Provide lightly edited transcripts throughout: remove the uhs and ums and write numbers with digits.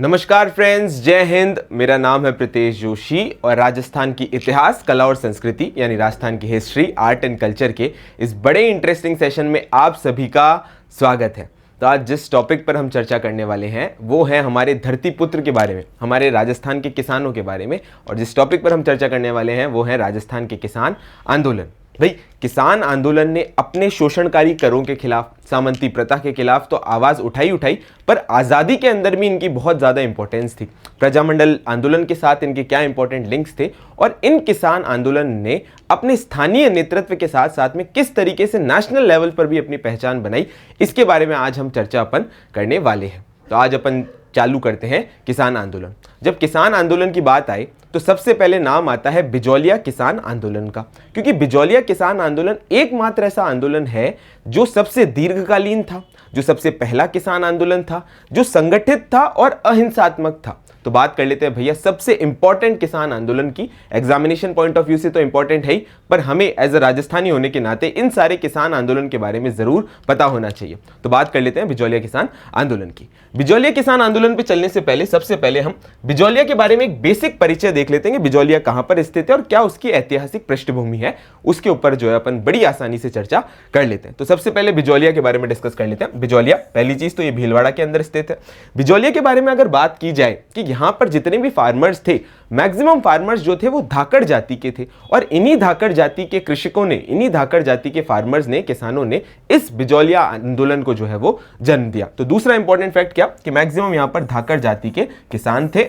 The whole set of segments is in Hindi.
नमस्कार फ्रेंड्स, जय हिंद। मेरा नाम है प्रीतेश जोशी और राजस्थान की इतिहास, कला और संस्कृति यानी राजस्थान की हिस्ट्री, आर्ट एंड कल्चर के इस बड़े इंटरेस्टिंग सेशन में आप सभी का स्वागत है। तो आज जिस टॉपिक पर हम चर्चा करने वाले हैं वो है हमारे धरती पुत्र के बारे में, हमारे राजस्थान के किसानों के बारे में। और जिस टॉपिक पर हम चर्चा करने वाले हैं वो है राजस्थान के किसान आंदोलन। भाई, किसान आंदोलन ने अपने शोषणकारी करों के खिलाफ, सामंती प्रथा के खिलाफ तो आवाज उठाई, पर आज़ादी के अंदर भी इनकी बहुत ज़्यादा इंपॉर्टेंस थी। प्रजामंडल आंदोलन के साथ इनके क्या इंपॉर्टेंट लिंक्स थे और इन किसान आंदोलन ने अपने स्थानीय नेतृत्व के साथ साथ में किस तरीके से नेशनल लेवल पर भी अपनी पहचान बनाई, इसके बारे में आज हम चर्चा अपन करने वाले हैं। तो आज अपन चालू करते हैं किसान आंदोलन। जब किसान आंदोलन की बात आए तो सबसे पहले नाम आता है बिजौलिया किसान आंदोलन का, क्योंकि बिजौलिया किसान आंदोलन एकमात्र ऐसा आंदोलन है जो सबसे दीर्घकालीन था, जो सबसे पहला किसान आंदोलन था, जो संगठित था और अहिंसात्मक था। तो बात कर लेते हैं भैया सबसे इंपॉर्टेंट किसान आंदोलन की। एग्जामिनेशन पॉइंट ऑफ व्यू से तो इंपॉर्टेंट है ही, पर हमें एज अ राजस्थानी होने के नाते इन सारे किसान आंदोलन के बारे में जरूर पता होना चाहिए। तो बात कर लेते हैं बिजौलिया किसान आंदोलन की। बिजौलिया किसान आंदोलन पे चलने से पहले सबसे पहले हम बिजौलिया के बारे में एक बेसिक परिचय देख लेते हैं कि बिजौलिया कहां पर स्थित है और क्या उसकी ऐतिहासिक पृष्ठभूमि है। उसके ऊपर जो है अपन बड़ी आसानी से चर्चा कर लेते हैं। तो सबसे पहले बिजौलिया के बारे में डिस्कस कर लेते हैं। बिजौलिया, पहली चीज तो ये भीलवाड़ा के अंदर स्थित है। बिजौलिया के बारे में अगर बात की जाए कि यहां पर जितने भी फार्मर्स थे, मैक्सिमम फार्मर्स जो थे वो धाकड़ जाति के थे और इन्हीं धाकड़ जाति के कृषकों ने, इन्हीं धाकड़ जाति के फार्मर्स ने, किसानों ने इस बिजौलिया आंदोलन को जो है वो जन्म दिया। तो दूसरा इंपॉर्टेंट फैक्ट क्या कि मैक्सिमम यहां पर धाकड़ जाति के किसान थे,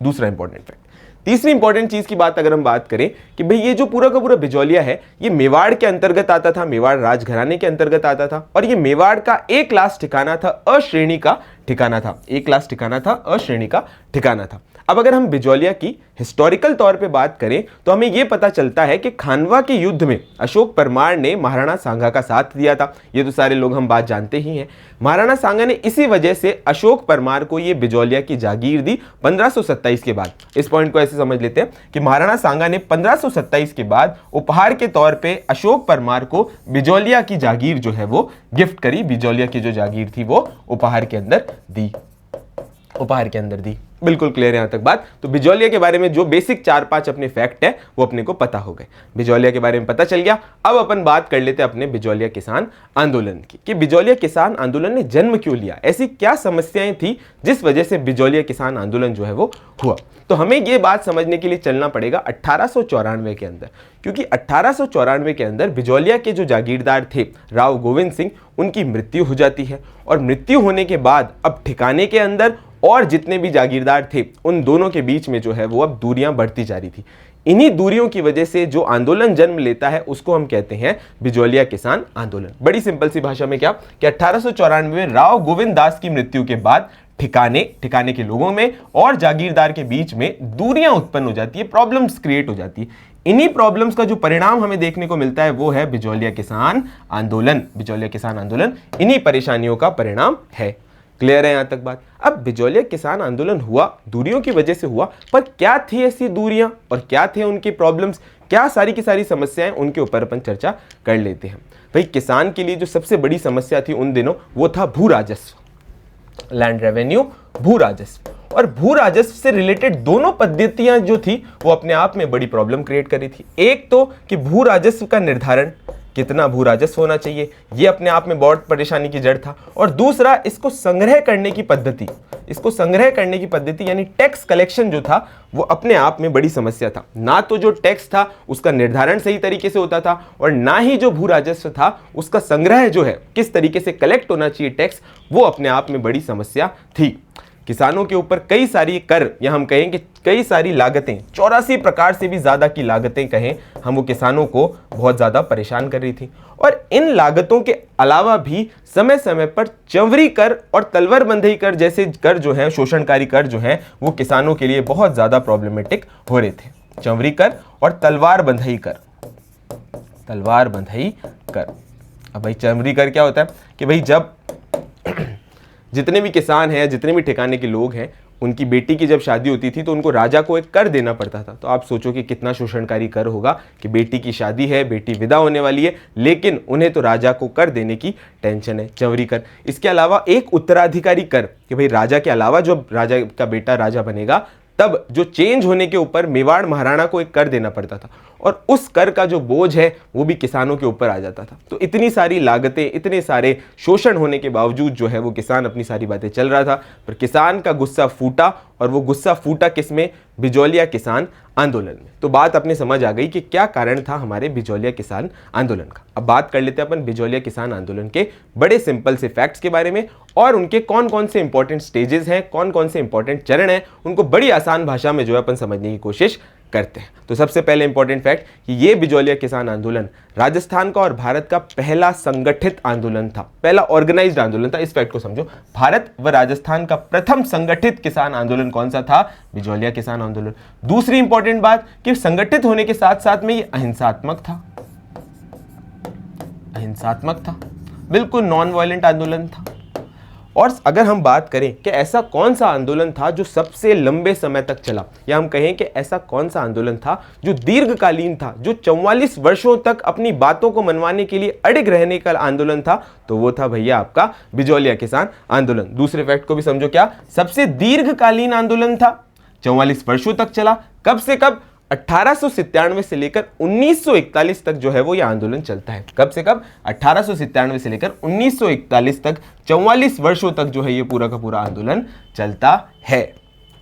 दूसरा इंपॉर्टेंट फैक्ट। तीसरी इंपॉर्टेंट चीज की बात अगर हम बात करें कि भाई ये जो पूरा का पूरा बिजौलिया है ये मेवाड़ के अंतर्गत आता था, मेवाड़ राजघराने के अंतर्गत आता था और ये मेवाड़ का ए क्लास ठिकाना था, अ श्रेणी का ठिकाना था, ए क्लास ठिकाना था, अ श्रेणी का ठिकाना था। अब अगर हम बिजौलिया की हिस्टोरिकल तौर पे बात करें तो हमें यह पता चलता है कि खानवा के युद्ध में अशोक परमार ने महाराणा सांगा का साथ दिया था। ये तो सारे लोग हम बात जानते ही हैं। महाराणा सांगा ने इसी वजह से अशोक परमार को ये बिजौलिया की जागीर दी 1527 के बाद। इस पॉइंट को ऐसे समझ लेते हैं कि महाराणा सांगा ने 1527 के बाद उपहार के तौर पे अशोक परमार को बिजौलिया की जागीर जो है वो गिफ्ट करी। बिजौलिया की जो जागीर थी वो उपहार के अंदर दी, उपहार के अंदर दी। बिल्कुल क्लियर है यहां तक बात। तो बिजौलिया के बारे में जो बेसिक 4-5 अपने फैक्ट है वो अपने को पता हो गए। बिजौलिया के बारे में पता चल गया। अब अपन बात कर लेते हैं अपने बिजौलिया किसान आंदोलन की कि बिजौलिया किसान आंदोलन ने जन्म क्यों लिया, ऐसी क्या समस्याएं थी जिस वजह से बिजौलिया किसान आंदोलन जो है वो हुआ। तो हमें यह बात समझने के लिए चलना पड़ेगा 1894 के अंदर, क्योंकि 1894 के अंदर बिजौलिया के जो जागीरदार थे राव गोविंद सिंह, उनकी मृत्यु हो जाती है और मृत्यु होने के बाद अब ठिकाने के अंदर और जितने भी जागीरदार थे उन दोनों के बीच में जो है वो अब दूरियां बढ़ती जा रही थी। इन्हीं दूरियों की वजह से जो आंदोलन जन्म लेता है उसको हम कहते हैं बिजौलिया किसान आंदोलन। बड़ी सिंपल सी भाषा में क्या कि 1894 में राव गोविंद दास की मृत्यु के बाद ठिकाने के लोगों में और जागीरदार के बीच में दूरियां उत्पन्न हो जाती है, प्रॉब्लम्स क्रिएट हो जाती है। इन्हीं प्रॉब्लम्स का जो परिणाम हमें देखने को मिलता है वो है बिजौलिया किसान आंदोलन। बिजौलिया किसान आंदोलन इन्हीं परेशानियों का परिणाम है। क्लियर है यहां तक बात। अब बिजौलिया किसान आंदोलन हुआ दूरियों की वजह से हुआ, पर क्या थी ऐसी दूरियां और क्या थे उनके प्रॉब्लम्स, क्या सारी की सारी समस्याएं, उनके ऊपर अपन चर्चा कर लेते हैं। भाई, किसान के लिए जो सबसे बड़ी समस्या थी उन दिनों वो था भू राजस्व, लैंड रेवेन्यू, भू राजस्व। और भू राजस्व से रिलेटेड दोनों पद्धतियां जो थी वो अपने आप में बड़ी प्रॉब्लम क्रिएट कर रही थी। एक तो कि भू राजस्व का निर्धारण, कितना भू राजस्व होना चाहिए, ये अपने आप में बहुत परेशानी की जड़ था। और दूसरा, इसको संग्रह करने की पद्धति, इसको संग्रह करने की पद्धति यानी टैक्स कलेक्शन जो था वो अपने आप में बड़ी समस्या था। ना तो जो टैक्स था उसका निर्धारण सही तरीके से होता था और ना ही जो भू राजस्व था उसका संग्रह जो है, किस तरीके से कलेक्ट होना चाहिए टैक्स, वो अपने आप में बड़ी समस्या थी। किसानों के ऊपर कई सारी कर या हम कहें कि कई सारी लागतें, 84 प्रकार से भी ज्यादा की लागतें कहें हम, वो किसानों को बहुत ज्यादा परेशान कर रही थी। और इन लागतों के अलावा भी समय समय पर चंवरी कर और तलवार बंधई कर जैसे कर जो है, शोषणकारी कर जो है, वो किसानों के लिए बहुत ज्यादा प्रॉब्लमेटिक हो रहे थे। चंवरी कर और तलवार बंधई कर, तलवार बंधई कर। अब भाई चंवरी कर क्या होता है कि भाई जब जितने भी किसान हैं, जितने भी ठिकाने के लोग हैं, उनकी बेटी की जब शादी होती थी तो उनको राजा को एक कर देना पड़ता था। तो आप सोचो कि कितना शोषणकारी कर होगा कि बेटी की शादी है, बेटी विदा होने वाली है, लेकिन उन्हें तो राजा को कर देने की टेंशन है, चंवरी कर। इसके अलावा एक उत्तराधिकारी कर कि भाई राजा के अलावा जो राजा का बेटा राजा बनेगा तब जो चेंज होने के ऊपर मेवाड़ महाराणा को एक कर देना पड़ता था, और उस कर का जो बोझ है वो भी किसानों के ऊपर आ जाता था। तो इतनी सारी लागतें, इतने सारे शोषण होने के बावजूद जो है वो किसान अपनी सारी बातें चल रहा था। पर किसान का गुस्सा फूटा, और वो गुस्सा फूटा किसमें? बिजौलिया किसान आंदोलन में। तो बात अपने समझ आ गई कि क्या कारण था हमारे बिजौलिया किसान आंदोलन का। अब बात कर लेते हैं अपन बिजौलिया किसान आंदोलन के बड़े सिंपल से फैक्ट्स के बारे में, और उनके कौन कौन से इंपॉर्टेंट स्टेजेस हैं, कौन कौन से इंपॉर्टेंट चरण हैं, उनको बड़ी आसान भाषा में जो है अपन समझने की कोशिश करते हैं। तो सबसे पहले इंपॉर्टेंट फैक्ट कि ये बिजौलिया किसान आंदोलन राजस्थान का और भारत का पहला संगठित आंदोलन था, पहला ऑर्गेनाइज्ड आंदोलन था। इस फैक्ट को समझो, भारत व राजस्थान का प्रथम संगठित किसान आंदोलन कौन सा था? बिजौलिया किसान आंदोलन। दूसरी इंपॉर्टेंट बात कि संगठित होने के साथ साथ में ये अहिंसात्मक था, अहिंसात्मक था, बिल्कुल नॉन वायलेंट आंदोलन था। और अगर हम बात करें कि ऐसा कौन सा आंदोलन था जो सबसे लंबे समय तक चला, या हम कहें कि ऐसा कौन सा आंदोलन था जो दीर्घकालीन था, जो 44 वर्षों तक अपनी बातों को मनवाने के लिए अड़िग रहने का आंदोलन था, तो वो था भैया आपका बिजौलिया किसान आंदोलन। दूसरे फैक्ट को भी समझो, क्या सबसे दीर्घकालीन आंदोलन था, 44 वर्षों तक चला। कब से कब? 1897 से लेकर 1941 तक जो है वो ये आंदोलन चलता है। कब से कब? 1897 से लेकर 1941 तक, 44 वर्षों तक जो है ये पूरा का पूरा आंदोलन चलता है।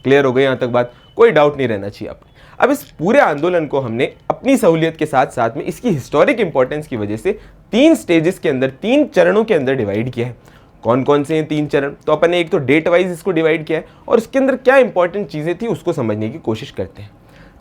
क्लियर हो गई यहां तक बात? कोई डाउट नहीं रहना चाहिए आपको। अब इस पूरे आंदोलन को हमने अपनी सहूलियत के साथ साथ में इसकी हिस्टोरिक इंपॉर्टेंस की वजह से 3 स्टेजेस के अंदर, 3 चरणों के अंदर डिवाइड किया है। कौन कौन से हैं 3 चरण? तो अपन ने एक तो डेट वाइज इसको डिवाइड किया है, और इसके अंदर क्या इंपॉर्टेंट चीजें थी उसको समझने की कोशिश करते हैं।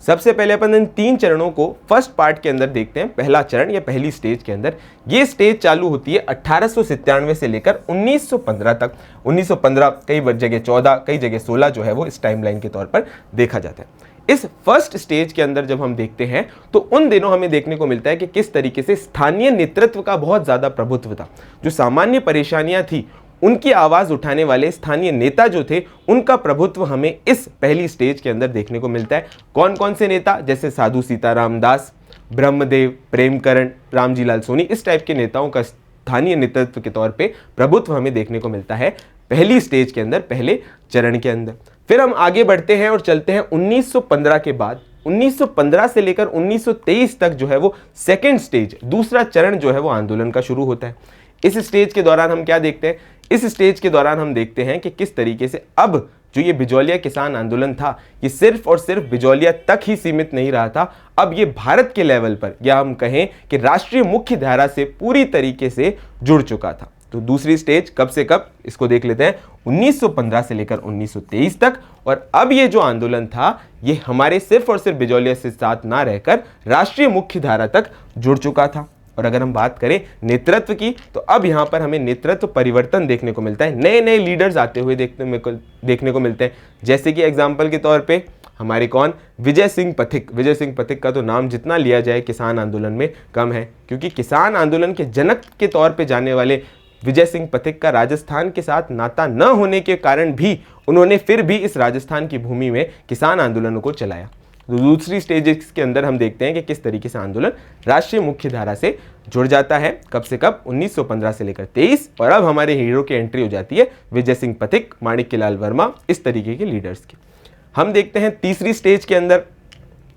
सबसे पहले अपन इन 3 चरणों को फर्स्ट पार्ट के अंदर देखते हैं। पहला चरण या पहली स्टेज के अंदर ये स्टेज चालू होती है 1897 से लेकर 1915 तक। 1915, कई जगह 14, कई जगह 16 जो है वो इस टाइमलाइन के तौर पर देखा जाता है। इस फर्स्ट स्टेज के अंदर जब हम देखते हैं तो उन दिनों हमें देखने को मिलता है कि किस तरीके से स्थानीय नेतृत्व का बहुत ज्यादा प्रभुत्व था। जो सामान्य परेशानियां थी उनकी आवाज उठाने वाले स्थानीय नेता जो थे, उनका प्रभुत्व हमें इस पहली स्टेज के अंदर देखने को मिलता है। कौन कौन से नेता? जैसे साधु सीताराम दास, ब्रह्मदेव, प्रेमकरण, रामजीलाल सोनी, इस टाइप के नेताओं का स्थानीय नेतृत्व के तौर पे प्रभुत्व हमें देखने को मिलता है पहली स्टेज के अंदर, पहले चरण के अंदर। फिर हम आगे बढ़ते हैं और चलते हैं 1915 के बाद। 1915 से लेकर 1923 तक जो है वो सेकेंड स्टेज, दूसरा चरण जो है वो आंदोलन का शुरू होता है। इस स्टेज के दौरान हम क्या देखते हैं? इस स्टेज के दौरान हम देखते हैं कि किस तरीके से अब जो ये बिजौलिया किसान आंदोलन था, ये सिर्फ और सिर्फ बिजौलिया तक ही सीमित नहीं रहा था। अब ये भारत के लेवल पर, या हम कहें कि राष्ट्रीय मुख्य धारा से पूरी तरीके से जुड़ चुका था। तो दूसरी स्टेज कब से कब, इसको देख लेते हैं, 1915 से लेकर 1923 तक। और अब ये जो आंदोलन था ये हमारे सिर्फ और सिर्फ बिजौलिया से साथ ना रहकर राष्ट्रीय मुख्य धारा तक जुड़ चुका था। और अगर हम बात करें नेतृत्व की, तो अब यहां पर हमें नेतृत्व परिवर्तन देखने को मिलता है। नए नए लीडर्स आते हुए देखने को मिलते हैं। जैसे कि एग्जाम्पल के तौर पे हमारे कौन? विजय सिंह पथिक। विजय सिंह पथिक का तो नाम जितना लिया जाए किसान आंदोलन में कम है, क्योंकि किसान आंदोलन के जनक के तौर पे जाने वाले विजय सिंह पथिक का राजस्थान के साथ नाता न होने के कारण भी उन्होंने फिर भी इस राजस्थान की भूमि में किसान आंदोलनों को चलाया। तो दूसरी स्टेज के अंदर हम देखते हैं कि किस तरीके से आंदोलन राष्ट्रीय मुख्य धारा से जुड़ जाता है। कब से कब? 1915 से लेकर 23। और अब हमारे हीरो की एंट्री हो जाती है विजय सिंह पथिक, माणिक्यलाल वर्मा, इस तरीके के लीडर्स की। हम देखते हैं तीसरी स्टेज के अंदर,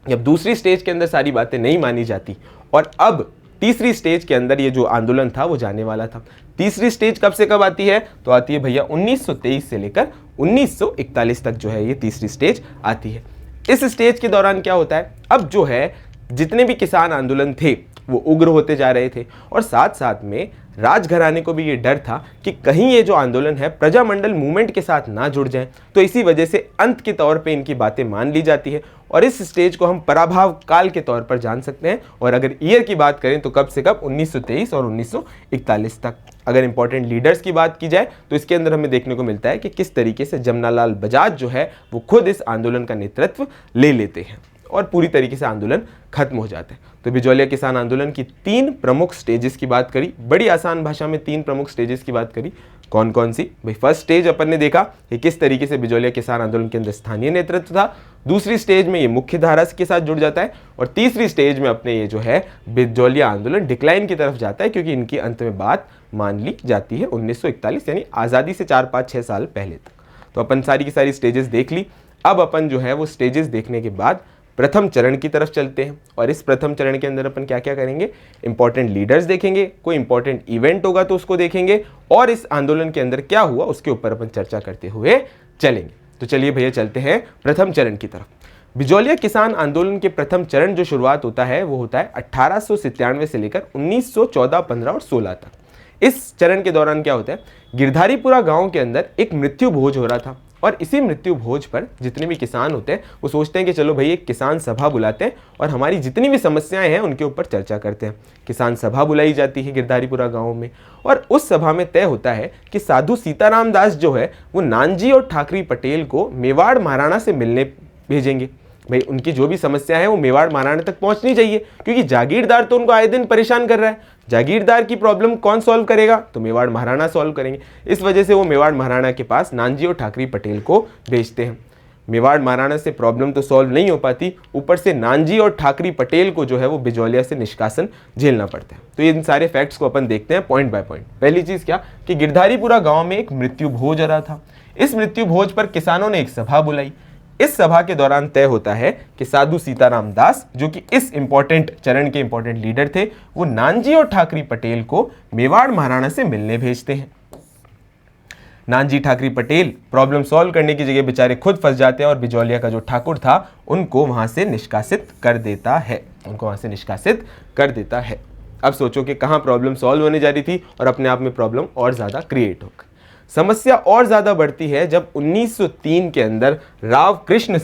जब दूसरी स्टेज के अंदर सारी बातें नहीं मानी जाती और अब तीसरी स्टेज के अंदर ये जो आंदोलन था वो जाने वाला था। तीसरी स्टेज कब से कब आती है? तो आती है भैया 1923 से लेकर 1941 तक जो है ये तीसरी स्टेज आती है। इस स्टेज के दौरान क्या होता है? अब जो है जितने भी किसान आंदोलन थे वो उग्र होते जा रहे थे, और साथ साथ में राजघराने को भी ये डर था कि कहीं ये जो आंदोलन है प्रजामंडल मूवमेंट के साथ ना जुड़ जाए। तो इसी वजह से अंत के तौर पे इनकी बातें मान ली जाती है, और इस स्टेज को हम पराभव काल के तौर पर जान सकते हैं। और अगर ईयर की बात करें तो कब से कब? 1923 और 1941 तक। अगर इंपॉर्टेंट लीडर्स की बात की जाए तो इसके अंदर हमें देखने को मिलता है कि किस तरीके से जमनालाल बजाज जो है वो खुद इस आंदोलन का नेतृत्व ले लेते हैं और पूरी तरीके से आंदोलन खत्म हो जाता है। तो बिजौलिया किसान आंदोलन की 3 प्रमुख स्टेजेस की बात करी, बड़ी आसान भाषा में 3 प्रमुख स्टेजेस की बात करी। कौन कौन सी? भाई फर्स्ट स्टेज अपन ने देखा कि किस तरीके से बिजौलिया किसान आंदोलन के अंदर स्थानीय नेतृत्व था, दूसरी स्टेज में ये मुख्य धारा के साथ जुड़ जाता है, और तीसरी स्टेज में अपने ये जो है बिजौलिया आंदोलन डिक्लाइन की तरफ जाता है, क्योंकि इनकी अंत में बात मान ली जाती है 1941 यानी आज़ादी से 4-5-6 साल पहले तक। तो अपन सारी की सारी स्टेजेस देख ली। अब अपन जो है वो स्टेजेस देखने के बाद प्रथम चरण की तरफ चलते हैं, और इस प्रथम चरण के अंदर अपन क्या क्या करेंगे? इंपॉर्टेंट लीडर्स देखेंगे, कोई इंपॉर्टेंट इवेंट होगा तो उसको देखेंगे, और इस आंदोलन के अंदर क्या हुआ उसके ऊपर अपन चर्चा करते हुए चलेंगे। तो चलिए भैया चलते हैं प्रथम चरण की तरफ। बिजौलिया किसान आंदोलन के प्रथम चरण जो शुरुआत होता है वो होता है 1897 से लेकर 1914, 15 और 16 तक। इस चरण के दौरान क्या होता है? गिरधारीपुरा गांव के अंदर एक मृत्यु भोज हो रहा था, और इसी मृत्यु भोज पर जितने भी किसान होते हैं वो सोचते हैं कि चलो भाई एक किसान सभा बुलाते हैं और हमारी जितनी भी समस्याएं हैं उनके ऊपर चर्चा करते हैं। किसान सभा बुलाई जाती है गिरधारीपुरा गांव में, और उस सभा में तय होता है कि साधु सीताराम दास जो है वो नानजी और ठाकरी पटेल को मेवाड़ महाराणा से मिलने भेजेंगे। भाई उनकी जो भी समस्या है वो मेवाड़ महाराणा तक पहुंचनी चाहिए, क्योंकि जागीरदार तो उनको आए दिन परेशान कर रहा है। जागीरदार की प्रॉब्लम कौन सॉल्व करेगा? तो मेवाड़ महाराणा सॉल्व करेंगे। इस वजह से वो मेवाड़ महाराणा के पास नानजी और ठाकरी पटेल को भेजते हैं। मेवाड़ महाराणा से प्रॉब्लम तो सॉल्व नहीं हो पाती, ऊपर से नानजी और ठाकरी पटेल को जो है वो बिजौलिया से निष्कासन झेलना पड़ता है। तो इन सारे फैक्ट्स को अपन देखते हैं पॉइंट बाय पॉइंट। पहली चीज क्या कि गिरधारीपुरा गांव में एक मृत्यु भोज हो रहा था। इस मृत्यु भोज पर किसानों ने एक सभा बुलाई। इस सभा के दौरान तय होता है कि साधु सीताराम दास जो कि इस इंपॉर्टेंट चरण के इंपॉर्टेंट लीडर थे, वो नानजी और ठाकरी पटेल को मेवाड़ महाराणा से मिलने भेजते हैं। नानजी ठाकरी पटेल प्रॉब्लम सॉल्व करने की जगह बेचारे खुद फंस जाते हैं, और बिजौलिया का जो ठाकुर था उनको वहां से निष्कासित कर देता है। अब सोचो कि कहां प्रॉब्लम सॉल्व होने जा रही थी और अपने आप में प्रॉब्लम और ज्यादा क्रिएट हो गई। समस्या और ज्यादा बढ़ती है जब 1903 के अंदर राव कृष्ण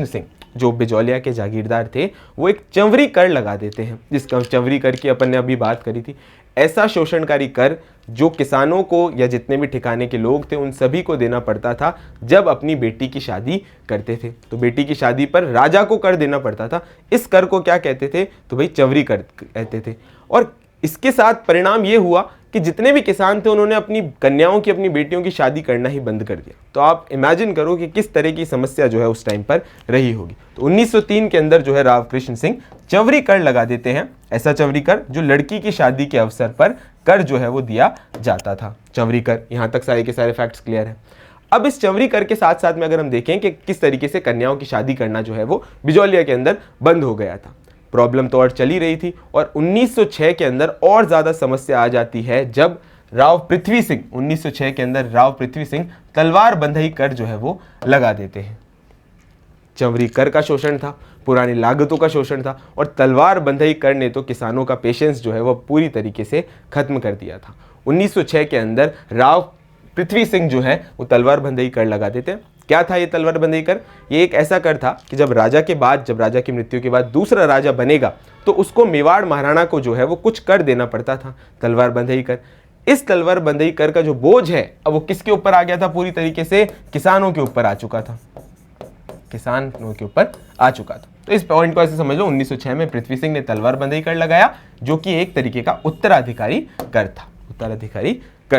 सिंह जो बिजौलिया के जागीरदार थे वो एक चंवरी कर लगा देते हैं, जिसका चंवरी कर की अपन ने अभी बात करी थी। ऐसा शोषणकारी कर जो किसानों को या जितने भी ठिकाने के लोग थे उन सभी को देना पड़ता था जब अपनी बेटी की शादी करते थे। तो बेटी की शादी पर राजा को कर देना पड़ता था। इस कर को क्या कहते थे? तो भाई चंवरी कर कहते थे। और इसके साथ परिणाम ये हुआ कि जितने भी किसान थे उन्होंने अपनी कन्याओं की, अपनी बेटियों की शादी करना ही बंद कर दिया। तो आप इमेजिन करो कि किस तरह की समस्या जो है उस टाइम पर रही होगी। तो 1903 के अंदर जो है राव कृष्ण सिंह चंवरी कर लगा देते हैं। ऐसा चंवरी कर जो लड़की की शादी के अवसर पर कर जो है वो दिया जाता था। चंवरी कर, यहां तक सारे के सारे फैक्ट्स क्लियर हैं। अब इस चंवरी कर के साथ साथ में अगर हम देखें कि किस तरीके से कन्याओं की शादी करना जो है वो बिजौलिया के अंदर बंद हो गया था। प्रॉब्लम तो और चली रही थी, और 1906 के अंदर और ज्यादा समस्या आ जाती है जब राव पृथ्वी सिंह 1906 के अंदर राव पृथ्वी सिंह तलवार बंधई कर जो है वो लगा देते हैं। चंवरी कर का शोषण था, पुरानी लागतों का शोषण था, और तलवार बंधई कर ने तो किसानों का पेशेंस जो है वो पूरी तरीके से खत्म कर दिया था। 1906 के अंदर राव पृथ्वी सिंह जो है वो तलवार बंधई कर लगा देते हैं। क्या था ये तलवार बंधई कर? ये एक ऐसा कर था कि जब राजा की मृत्यु के बाद दूसरा राजा बनेगा तो उसको मेवाड़ महाराणा को जो है वो कुछ कर देना पड़ता था, तलवार बंधई कर। इस तलवार बंधई कर का जो बोझ है अब वो किसके ऊपर आ गया था? पूरी तरीके से किसानों के ऊपर आ चुका था। तो इस पॉइंट को ऐसे समझ लो, 1906 में पृथ्वी सिंह ने तलवार बंधई कर लगाया जो कि एक तरीके का उत्तराधिकारी कर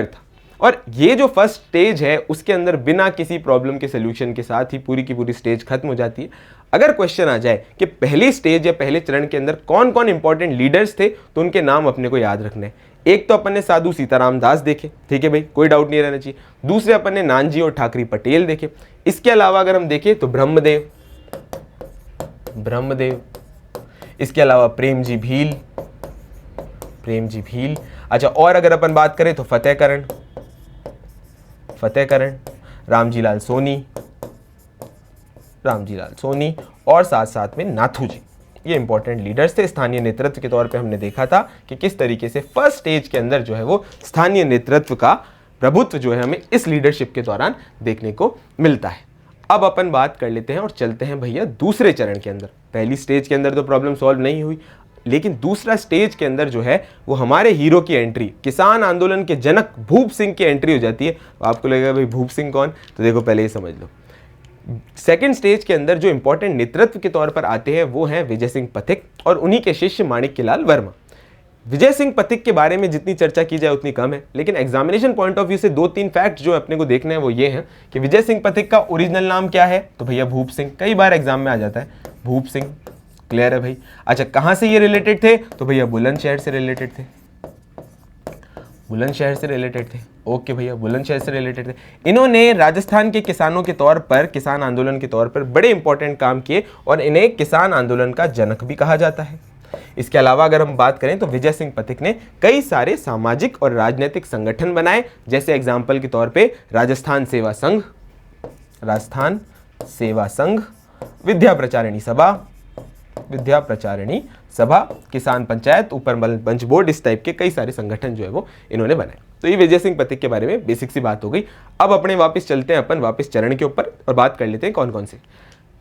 था। और ये जो फर्स्ट स्टेज है उसके अंदर बिना किसी प्रॉब्लम के सोल्यूशन के साथ ही पूरी की पूरी स्टेज खत्म हो जाती है। अगर क्वेश्चन आ जाए कि पहली स्टेज या पहले चरण के अंदर कौन कौन इंपॉर्टेंट लीडर्स थे तो उनके नाम अपने को याद रखने हैं। एक तो अपन ने साधु सीताराम दास देखे, ठीक है भाई, कोई डाउट नहीं रहना चाहिए। दूसरे अपन ने नानजी और ठाकरी पटेल देखे। इसके अलावा अगर हम देखें तो ब्रह्मदेव, इसके अलावा प्रेमजी भील। अच्छा, और अगर अपन बात करें तो फतेहकरण, रामजी लाल सोनी और साथ साथ में नाथू जी। ये इंपॉर्टेंट लीडर्स थे। स्थानीय नेतृत्व के तौर पे हमने देखा था कि किस तरीके से फर्स्ट स्टेज के अंदर जो है वो स्थानीय नेतृत्व का प्रभुत्व जो है हमें इस लीडरशिप के दौरान देखने को मिलता है। अब अपन बात कर लेते हैं और चलते हैं भैया दूसरे चरण के अंदर। पहली स्टेज के अंदर तो प्रॉब्लम सॉल्व नहीं हुई, लेकिन दूसरा स्टेज के अंदर जो है वो हमारे हीरो की एंट्री, किसान आंदोलन के जनक भूप सिंह की एंट्री हो जाती है। आपको लगेगा भाई भूप सिंह कौन? तो देखो पहले ही समझ लो। सेकंड स्टेज के अंदर जो इंपॉर्टेंट नेतृत्व के तौर पर आते हैं वो हैं विजय सिंह पथिक और उन्हीं के शिष्य माणिक्यलाल वर्मा। विजय सिंह पथिक के बारे में जितनी चर्चा की जाए उतनी कम है, लेकिन एग्जामिनेशन पॉइंट ऑफ व्यू से 2-3 फैक्ट जो अपने को देखने हैं वो ये हैं कि विजय सिंह पथिक का ओरिजिनल नाम क्या है, तो भैया भूप सिंह, कई बार एग्जाम में आ जाता है भूप सिंह, क्लियर है भाई। अच्छा, कहां से ये रिलेटेड थे, तो भैया बुलंदशहर से रिलेटेड थे, बुलंदशहर से रिलेटेड थे, ओके भैया बुलंदशहर से रिलेटेड थे। इन्होंने राजस्थान के किसानों के तौर पर, किसान आंदोलन के तौर पर बड़े इंपॉर्टेंट काम किए और इन्हें किसान आंदोलन का जनक भी कहा जाता है। इसके अलावा अगर हम बात करें तो विजय सिंह पथिक ने कई सारे सामाजिक और राजनीतिक संगठन बनाए, जैसे एग्जाम्पल के तौर पे राजस्थान सेवा संघ, राजस्थान सेवा संघ, विद्या प्रचारिणी सभा, विद्या प्रचारिणी सभा, किसान पंचायत, ऊपर मंच बोर्ड, इस टाइप के कई सारे संगठन जो है वो इन्होंने बनाए। तो ये विजय सिंह पथिक के बारे में बेसिक सी बात हो गई। अब अपने वापस चलते हैं अपन वापस चरण के ऊपर और बात कर लेते हैं कौन कौन से।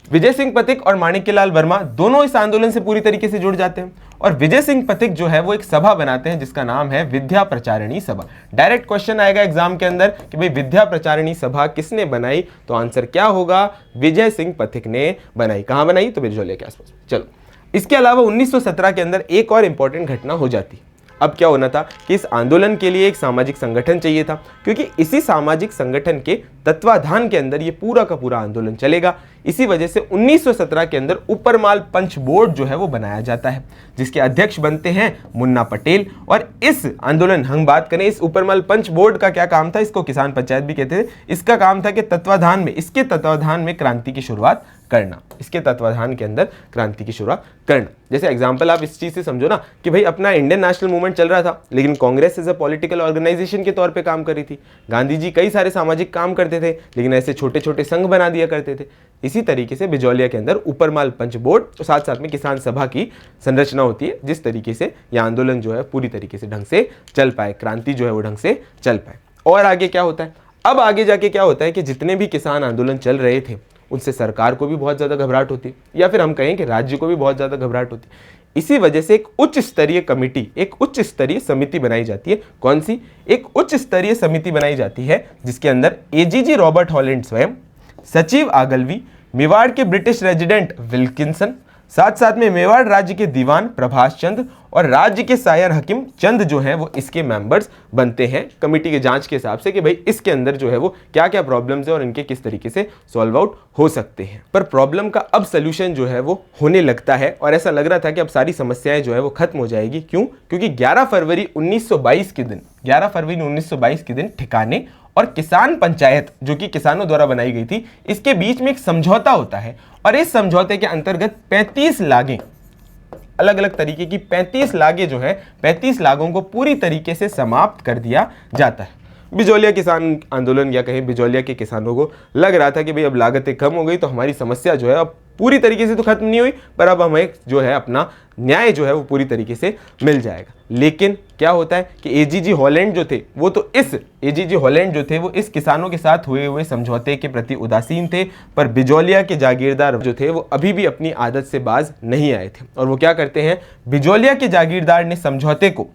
विजय सिंह पथिक और माणिक्यलाल वर्मा दोनों इस आंदोलन से पूरी तरीके से जुड़ जाते हैं और विजय सिंह पथिक जो है वो एक सभा बनाते हैं जिसका नाम है विद्या प्रचारिणी सभा। डायरेक्ट क्वेश्चन आएगा एग्जाम के अंदर कि भाई विद्या प्रचारिणी सभा किसने बनाई, तो आंसर क्या होगा, विजय सिंह पथिक ने बनाई। कहां बनाई, तो बिजोलिया के आसपास। चलो, इसके अलावा 1917 के अंदर एक और इंपॉर्टेंट घटना हो जाती। अब क्या होना था कि इस आंदोलन के लिए एक सामाजिक संगठन चाहिए था, क्योंकि इसी सामाजिक संगठन के तत्वाधान के अंदर ये पूरा का पूरा आंदोलन चलेगा। इसी वजह से 1917 के अंदर ऊपरमाल पंच बोर्ड जो है वो बनाया जाता है, जिसके अध्यक्ष बनते हैं मुन्ना पटेल। और इस आंदोलन, हम बात करें इस ऊपरमाल पंच बोर्ड का क्या काम था, इसको किसान पंचायत भी कहते थे। इसका काम था कि तत्वाधान में, इसके तत्वाधान में क्रांति की शुरुआत करना, इसके तत्वाधान के अंदर क्रांति की शुरुआत करना। जैसे एग्जांपल आप इस चीज से समझो ना कि भाई अपना इंडियन नेशनल मूवमेंट चल रहा था, लेकिन Congress as a political organisation के तौर पे काम कर रही थी। गांधी जी कई सारे सामाजिक काम करते थे, लेकिन ऐसे छोटे छोटे संघ बना दिया करते थे। इसी तरीके से बिजौलिया के अंदर ऊपरमाल पंच बोर्ड और साथ साथ में किसान सभा की संरचना होती है, जिस तरीके से यह आंदोलन जो है पूरी तरीके से ढंग से चल पाए, क्रांति जो है वो ढंग से चल पाए। और आगे क्या होता है, अब आगे जाके क्या होता है कि जितने भी किसान आंदोलन चल रहे थे उनसे सरकार को भी बहुत ज़्यादा घबराहट होती, या फिर हम कहें कि राज्य को भी बहुत ज़्यादा घबराहट होती। इसी वजह से एक उच्च स्तरीय कमेटी, एक उच्च स्तरीय समिति बनाई जाती है। कौन सी? एक उच्च स्तरीय समिति बनाई जाती है जिसके अंदर एजीजी रॉबर्ट हॉलैंड स्वयं, सचिव आगलवी, मेवाड़ के ब्रिटिश रेजिडेंट विल्किंसन, साथ साथ में मेवाड़ राज्य के दीवान प्रभाष चंद और राज्य के सायर हकीम चंद जो है वो इसके मेंबर्स बनते हैं कमेटी के जांच के हिसाब से कि भाई इसके अंदर जो है वो क्या क्या प्रॉब्लम्स है और इनके किस तरीके से सॉल्व आउट हो सकते हैं। पर प्रॉब्लम का अब सोल्यूशन जो है वो होने लगता है और ऐसा लग रहा था कि अब सारी समस्याएं जो है वो खत्म हो जाएगी। क्यों? क्योंकि 11 फरवरी 1922 के दिन ठिकाने और किसान पंचायत जो कि किसानों द्वारा बनाई गई थी, इसके बीच में एक समझौता होता है और इस समझौते के अंतर्गत 35 लागें, अलग अलग तरीके की 35 लागें जो है 35 लागों को पूरी तरीके से समाप्त कर दिया जाता है। बिजौलिया किसान आंदोलन या कहीं बिजौलिया के किसानों को लग रहा था कि भाई अब लागतें कम हो गई तो हमारी समस्या जो है अब पूरी तरीके से तो खत्म नहीं हुई, पर अब हमें जो है अपना न्याय जो है वो पूरी तरीके से मिल जाएगा। लेकिन क्या होता है कि एजीजी हॉलैंड जो थे वो तो इस किसानों के साथ हुए समझौते के प्रति उदासीन थे, पर बिजौलिया के जागीरदार जो थे वो अभी भी अपनी आदत से बाज नहीं आए थे। और वो क्या करते हैं, बिजौलिया के जागीरदार ने समझौते को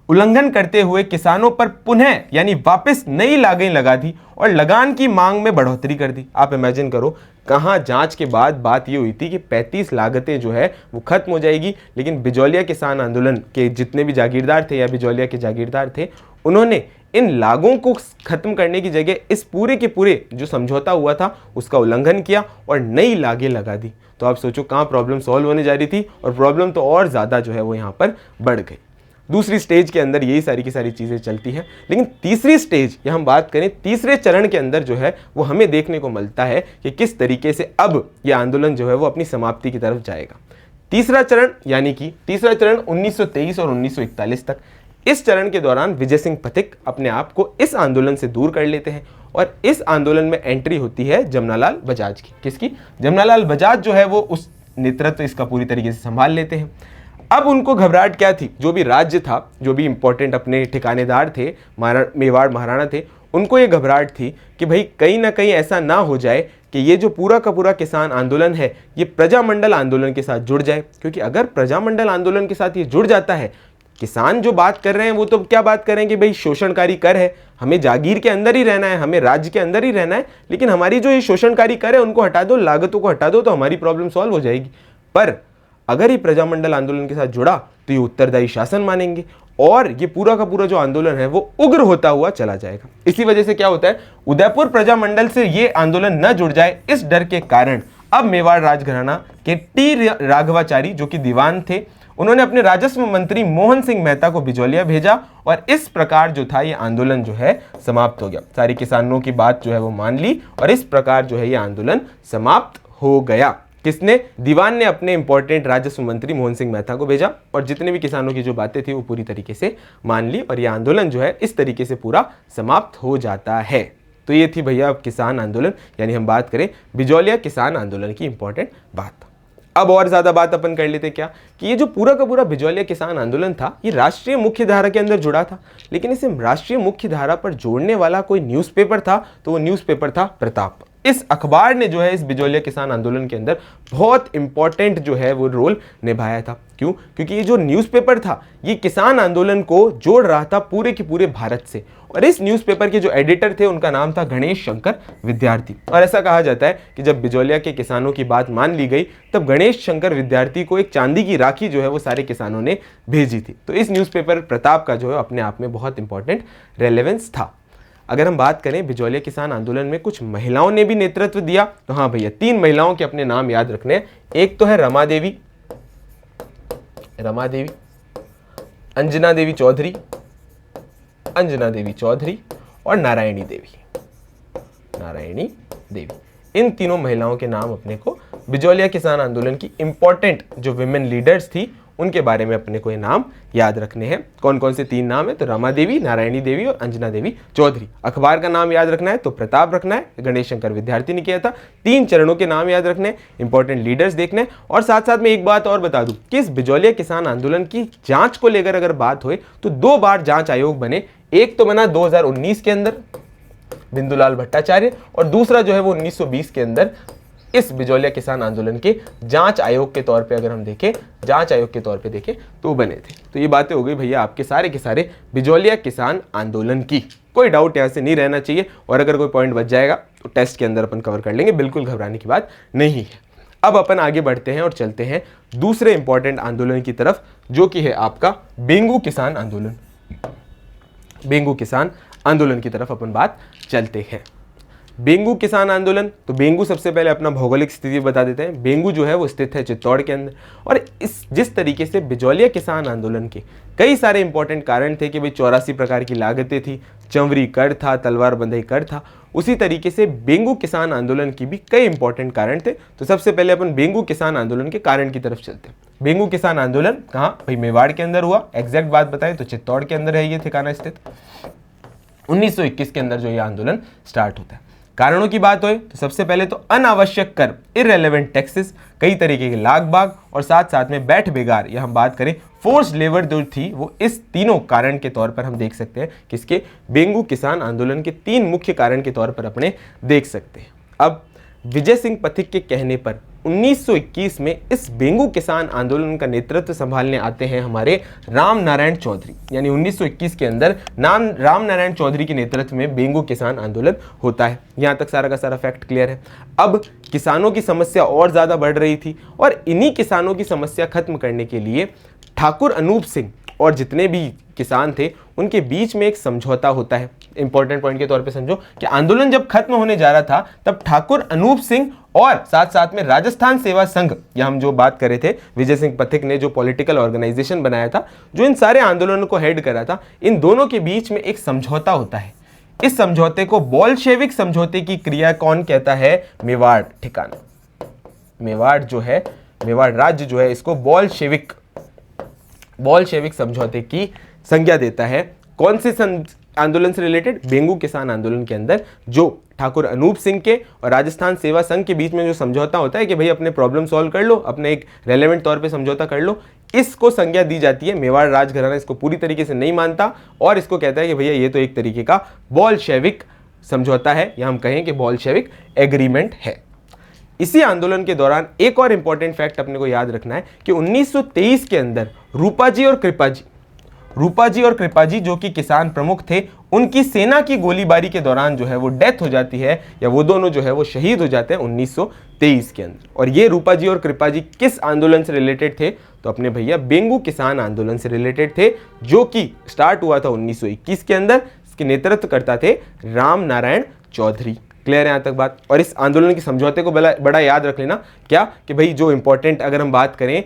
उल्लंघन करते हुए किसानों पर पुनः यानी वापस नई लागें लगा दी और लगान की मांग में बढ़ोतरी कर दी। आप इमेजिन करो, कहाँ जांच के बाद बात ये हुई थी कि 35 लागतें जो है वो खत्म हो जाएगी, लेकिन बिजौलिया किसान आंदोलन के जितने भी जागीरदार थे या बिजौलिया के जागीरदार थे, उन्होंने इन लागों को खत्म करने की जगह इस पूरे के पूरे जो समझौता हुआ था उसका उल्लंघन किया और नई लागें लगा दी। तो आप सोचो कहाँ प्रॉब्लम सॉल्व होने जा रही थी और प्रॉब्लम तो और ज़्यादा जो है वो यहाँ पर बढ़ गई। दूसरी स्टेज के अंदर यही सारी की सारी चीज़ें चलती हैं, लेकिन तीसरी स्टेज या हम बात करें तीसरे चरण के अंदर जो है वो हमें देखने को मिलता है कि किस तरीके से अब ये आंदोलन जो है वो अपनी समाप्ति की तरफ जाएगा। तीसरा चरण 1923 और 1941 तक। इस चरण के दौरान विजय सिंह पथिक अपने आप को इस आंदोलन से दूर कर लेते हैं और इस आंदोलन में एंट्री होती है जमनालाल बजाज की। किसकी? जमनालाल बजाज जो है वो उस नेतृत्व इसका पूरी तरीके से संभाल लेते हैं। अब उनको घबराहट क्या थी, जो भी राज्य था, जो भी इंपॉर्टेंट अपने ठिकानेदार थे, मेवाड़ महाराणा थे, उनको ये घबराहट थी कि भाई कहीं ना कहीं ऐसा ना हो जाए कि ये जो पूरा का पूरा किसान आंदोलन है ये प्रजामंडल आंदोलन के साथ जुड़ जाए। क्योंकि अगर प्रजामंडल आंदोलन के साथ ये जुड़ जाता है, किसान जो बात कर रहे हैं वो तो क्या बात करें कि भाई शोषणकारी कर है, हमें जागीर के अंदर ही रहना है, हमें राज्य के अंदर ही रहना है, लेकिन हमारी जो ये शोषणकारी कर है उनको हटा दो, लागतों को हटा दो तो हमारी प्रॉब्लम सॉल्व हो जाएगी। पर अगर ये प्रजामंडल आंदोलन के साथ जुड़ा तो ये उत्तरदायी शासन मानेंगे और ये पूरा का पूरा जो आंदोलन है वो उग्र होता हुआ चला जाएगा। इसी वजह से क्या होता है, उदयपुर प्रजामंडल से ये आंदोलन न जुड़ जाए, इस डर के कारण अब मेवाड़ राजघराना के टी राघवाचारी जो कि दीवान थे, उन्होंने अपने राजस्व मंत्री मोहन सिंह मेहता को बिजौलिया भेजा और इस प्रकार जो था ये आंदोलन जो है समाप्त हो गया। सारी किसानों की बात जो है वो मान ली और इस प्रकार जो है ये आंदोलन समाप्त हो गया। किसने? दीवान ने अपने इंपॉर्टेंट राजस्व मंत्री मोहन सिंह मेहता को भेजा और जितने भी किसानों की जो बातें थी वो पूरी तरीके से मान ली और ये आंदोलन जो है इस तरीके से पूरा समाप्त हो जाता है। तो ये थी भैया किसान आंदोलन, यानी हम बात करें बिजौलिया किसान आंदोलन की इंपॉर्टेंट बात। अब और ज्यादा बात अपन कर लेते क्या कि ये जो पूरा का पूरा बिजौलिया किसान आंदोलन था ये राष्ट्रीय मुख्य धारा के अंदर जुड़ा था, लेकिन इसे राष्ट्रीय मुख्य धारा पर जोड़ने वाला कोई न्यूज़पेपर था तो वो न्यूज़पेपर था प्रताप। इस अखबार ने जो है इस बिजौलिया किसान आंदोलन के अंदर बहुत इंपॉर्टेंट जो है वो रोल निभाया था। क्यों? क्योंकि ये जो न्यूज़पेपर था ये किसान आंदोलन को जोड़ रहा था पूरे के पूरे भारत से और इस न्यूज़पेपर के जो एडिटर थे उनका नाम था गणेश शंकर विद्यार्थी। और ऐसा कहा जाता है कि जब बिजौलिया के किसानों की बात मान ली गई तब गणेश शंकर विद्यार्थी को एक चांदी की राखी जो है वो सारे किसानों ने भेजी थी। तो इस न्यूज़पेपर प्रताप का जो है अपने आप में बहुत इंपॉर्टेंट रेलेवेंस था। अगर हम बात करें बिजौलिया किसान आंदोलन में कुछ महिलाओं ने भी नेतृत्व दिया तो हाँ भैया 3 महिलाओं के अपने नाम याद रखने हैं। एक तो है रमा देवी, अंजना देवी चौधरी और नारायणी देवी। इन तीनों महिलाओं के नाम अपने को बिजौलिया किसान आंदोलन की इंपॉर्टेंट जो विमेन लीडर्स थी उनके बारे में अपने को ये नाम याद रखने हैं। कौन कौन से 3 नाम है? तो रमा देवी, नारायणी देवी और अंजना देवी चौधरी। अखबार का नाम याद रखना है तो प्रताप रखना है, गणेश शंकर विद्यार्थी ने किया था। 3 चरणों के नाम याद रखने, इंपॉर्टेंट लीडर्स देखने और साथ साथ में एक बात और बता दूं कि इस बिजौलिया किसान आंदोलन की जांच को लेकर अगर बात हो तो 2 बार जांच आयोग बने। एक तो बना 2019 के अंदर बिंदुलाल भट्टाचार्य और दूसरा जो है वो 1920 के अंदर इस बिजौलिया किसान आंदोलन के जांच आयोग के तौर पे अगर हम देखें, जांच आयोग के तौर पे देखें तो बने थे। तो ये बातें हो गई भैया आपके सारे के सारे बिजौलिया किसान आंदोलन की। कोई डाउट यहाँ से नहीं रहना चाहिए और अगर कोई पॉइंट बच जाएगा तो टेस्ट के अंदर अपन कवर कर लेंगे, बिल्कुल घबराने की बात नहीं है। अब अपन आगे बढ़ते हैं और चलते हैं दूसरे इंपॉर्टेंट आंदोलन की तरफ जो कि है आपका बेंगू किसान आंदोलन। बेंगू किसान आंदोलन की तरफ अपन बात चलते हैं। बेंगू किसान आंदोलन, तो बेंगू सबसे पहले अपना भौगोलिक स्थिति बता देते हैं। बेंगू जो है वो स्थित है चित्तौड़ के अंदर और जिस तरीके से बिजौलिया किसान आंदोलन के कई सारे इंपॉर्टेंट कारण थे कि भाई 84 प्रकार की लागतें थी, चंवरी कर था, तलवार बंधई कर था, उसी तरीके से बेंगू किसान आंदोलन की भी कई इंपॉर्टेंट कारण थे। तो सबसे पहले अपन बेंगू किसान आंदोलन के कारण की तरफ चलते हैं। बेंगू किसान आंदोलन कहाँ? भाई मेवाड़ के अंदर हुआ। एग्जैक्ट बात बताएं तो चित्तौड़ के अंदर है ये ठिकाना स्थित। 1921 के अंदर जो ये आंदोलन स्टार्ट होता है। कारणों की बात हो तो सबसे पहले तो अनावश्यक कर, इररेलेवेंट टैक्सेस, कई तरीके के लाग बाग और साथ साथ में बैठ बेगार या हम बात करें फोर्स लेबर जो थी वो इस तीनों कारण के तौर पर हम देख सकते हैं। किसके? बेंगू किसान आंदोलन के 3 मुख्य कारण के तौर पर अपने देख सकते हैं। अब विजय सिंह पथिक के कहने पर 1921 में इस बेंगू किसान आंदोलन का नेतृत्व संभालने आते हैं हमारे राम नारायण चौधरी। यानी 1921 के अंदर राम नारायण चौधरी के नेतृत्व में बेंगू किसान आंदोलन होता है। यहाँ तक सारा का सारा फैक्ट क्लियर है। अब किसानों की समस्या और ज़्यादा बढ़ रही थी और इन्हीं किसानों की समस्या खत्म करने के लिए ठाकुर अनूप सिंह और जितने भी किसान थे उनके बीच में एक समझौता होता है। इंपॉर्टेंट पॉइंट के तौर पे समझो कि आंदोलन जब खत्म होने जा रहा था तब ठाकुर अनूप सिंह और साथ साथ में राजस्थान सेवा संघ, या हम जो बात कर रहे थे विजय सिंह पथिक ने जो पॉलिटिकल ऑर्गेनाइजेशन बनाया था जो इन सारे आंदोलनों को हेड कर रहा था, इन दोनों के बीच में एक समझौता होता है। इस समझौते को बोल्शेविक समझौते की क्रिया कौन कहता है? मेवाड़ ठिकाना। मेवाड़ जो है, मेवाड़ राज्य जो है इसको बोल्शेविक समझौते की संज्ञा देता है। कौन से आंदोलन से रिलेटेड? बेंगू किसान आंदोलन के अंदर जो ठाकुर अनूप सिंह के और राजस्थान सेवा संघ के बीच में जो समझौता होता है कि भाई अपने प्रॉब्लम सॉल्व कर लो, अपने एक रेलेवेंट तौर पे समझौता कर लो, इसको संज्ञा दी जाती है। मेवाड़ राजघराना इसको पूरी तरीके से नहीं मानता और इसको कहता है कि भैया ये तो एक तरीके का बोल्शेविक समझौता है या हम कहें कि बोल्शेविक एग्रीमेंट है। इसी आंदोलन के दौरान एक और इंपॉर्टेंट फैक्ट अपने को याद रखना है कि 1923 के अंदर रूपाजी और कृपाजी, रूपाजी और कृपाजी जो कि किसान प्रमुख थे, उनकी सेना की गोलीबारी के दौरान जो है वो डेथ हो जाती है, या वो दोनों जो है वो शहीद हो जाते हैं 1923 के अंदर। और ये रूपाजी और कृपाजी किस आंदोलन से रिलेटेड थे? तो अपने भैया बेंगू किसान आंदोलन से रिलेटेड थे, जो कि स्टार्ट हुआ था 1921 के अंदर। इसके नेतृत्व करता थे राम नारायण चौधरी। क्लियर है यहाँ तक बात? और इस आंदोलन के समझौते को बड़ा याद रख लेना, क्या कि भाई जो इंपॉर्टेंट अगर हम बात करें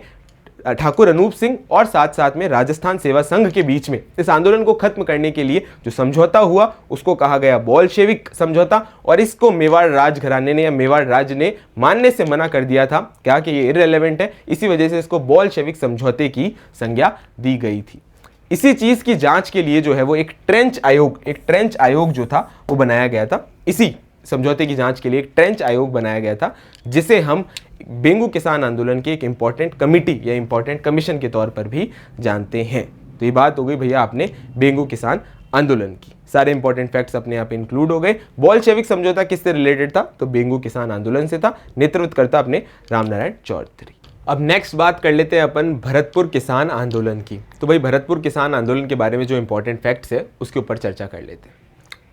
ठाकुर अनूप सिंह और साथ साथ में राजस्थान सेवा संघ के बीच में इस आंदोलन को खत्म करने के लिए जो समझौता हुआ उसको कहा गया बोल्शेविक समझौता, और इसको मेवाड़ राजघराने ने या मेवाड़ राज्य ने मानने से मना कर दिया था, क्या कि ये इररिलेवेंट है, इसी वजह से इसको बोल्शेविक समझौते की संज्ञा दी गई थी। इसी चीज की जांच के लिए जो है वो एक ट्रेंच आयोग जो था वो बनाया गया था। इसी समझौते की जांच के लिए एक ट्रेंच आयोग बनाया गया था, जिसे हम बेंगू किसान आंदोलन की एक इंपॉर्टेंट कमिटी या इंपॉर्टेंट कमीशन के तौर पर भी जानते हैं। तो ये बात हो गई भैया आपने बेंगू किसान आंदोलन की। सारे इंपॉर्टेंट फैक्ट्स अपने यहाँ पे इंक्लूड हो गए। बोल्शेविक समझौता किससे रिलेटेड था? तो बेंगू किसान आंदोलन से था, नेतृत्व करता अपने रामनारायण चौधरी। अब नेक्स्ट बात कर लेते हैं अपन भरतपुर किसान आंदोलन की। तो भाई भरतपुर किसान आंदोलन के बारे में जो इंपॉर्टेंट फैक्ट्स है उसके ऊपर चर्चा कर लेते हैं।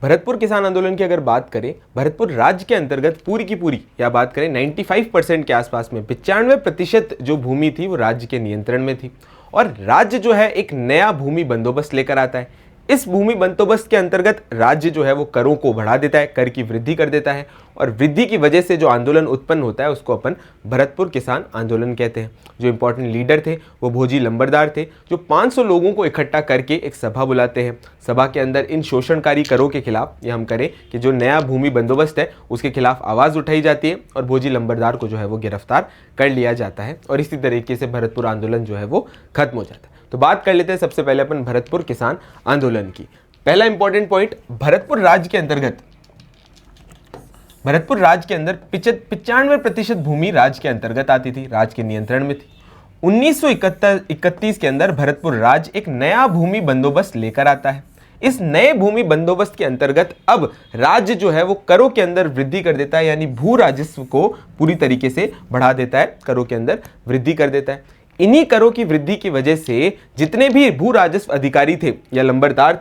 भरतपुर किसान आंदोलन की अगर बात करें, भरतपुर राज्य के अंतर्गत पूरी की पूरी या बात करें 95% के आसपास में 95% जो भूमि थी वो राज्य के नियंत्रण में थी। और राज्य जो है एक नया भूमि बंदोबस्त लेकर आता है। इस भूमि बंदोबस्त के अंतर्गत राज्य जो है वो करों को बढ़ा देता है, कर की वृद्धि कर देता है, और वृद्धि की वजह से जो आंदोलन उत्पन्न होता है उसको अपन भरतपुर किसान आंदोलन कहते हैं। जो इंपॉर्टेंट लीडर थे वो भोजी लंबरदार थे, जो 500 लोगों को इकट्ठा करके एक सभा बुलाते हैं। सभा के अंदर इन शोषणकारी करों के खिलाफ, ये हम करें कि जो नया भूमि बंदोबस्त है उसके खिलाफ आवाज़ उठाई जाती है, और भोजी लंबरदार को जो है वो गिरफ्तार कर लिया जाता है, और इसी तरीके से भरतपुर आंदोलन जो है वो खत्म हो जाता है। तो बात कर लेते हैं सबसे पहले अपन भरतपुर किसान आंदोलन की। पहला इंपॉर्टेंट पॉइंट, भरतपुर राज्य के अंदर 95% भूमि राज्य के अंतर्गत आती थी, राज्य के नियंत्रण में थी। 1931 के अंदर भरतपुर राज्य एक नया भूमि बंदोबस्त लेकर आता है। इस नए भूमि बंदोबस्त के अंतर्गत अब राज्य जो है वो करों के अंदर वृद्धि कर देता है, यानी भू राजस्व को पूरी तरीके से बढ़ा देता है, करों के अंदर वृद्धि कर देता है। इन्हीं करों की वृद्धि की वजह से जितने भी भू राजस्व अधिकारी थे या लंबरदार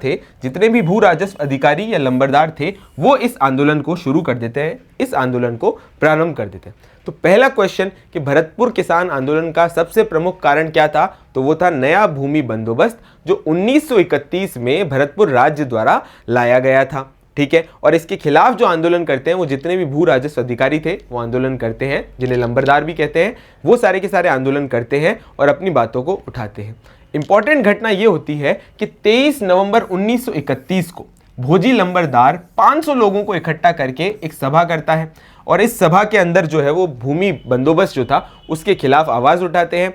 थे, वो इस आंदोलन को शुरू कर देते हैं, इस आंदोलन को प्रारंभ कर देते हैं। तो पहला क्वेश्चन कि भरतपुर किसान आंदोलन का सबसे प्रमुख कारण क्या था? तो वो था नया भूमि बंदोबस्त, जो 1931 में भरतपुर राज्य द्वारा लाया गया था। ठीक है, और इसके खिलाफ जो आंदोलन करते हैं वो जितने भी भू राजस्व अधिकारी थे वो आंदोलन करते हैं, जिन्हें लंबरदार भी कहते हैं, वो सारे के सारे आंदोलन करते हैं और अपनी बातों को उठाते हैं। इंपॉर्टेंट घटना ये होती है कि 23 नवंबर 1931 को भोजी लंबरदार 500 लोगों को इकट्ठा करके एक सभा करता है, और इस सभा के अंदर जो है वो भूमि बंदोबस्त जो था उसके खिलाफ आवाज़ उठाते हैं।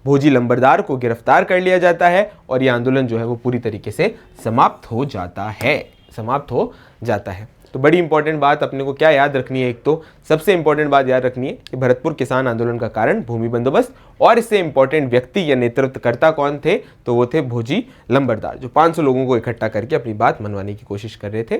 भोजी लंबरदार को गिरफ्तार कर लिया जाता है, और यह आंदोलन जो है वो पूरी तरीके से समाप्त हो जाता है। तो बड़ी इंपॉर्टेंट बात अपने को क्या याद रखनी है? एक तो सबसे इंपॉर्टेंट बात याद रखनी है कि भरतपुर किसान आंदोलन का कारण भूमि बंदोबस्त, और इससे इंपॉर्टेंट व्यक्ति या नेतृत्वकर्ता कौन थे? तो वो थे भोजी लंबरदार, जो 500 लोगों को इकट्ठा करके अपनी बात मनवाने की कोशिश कर रहे थे।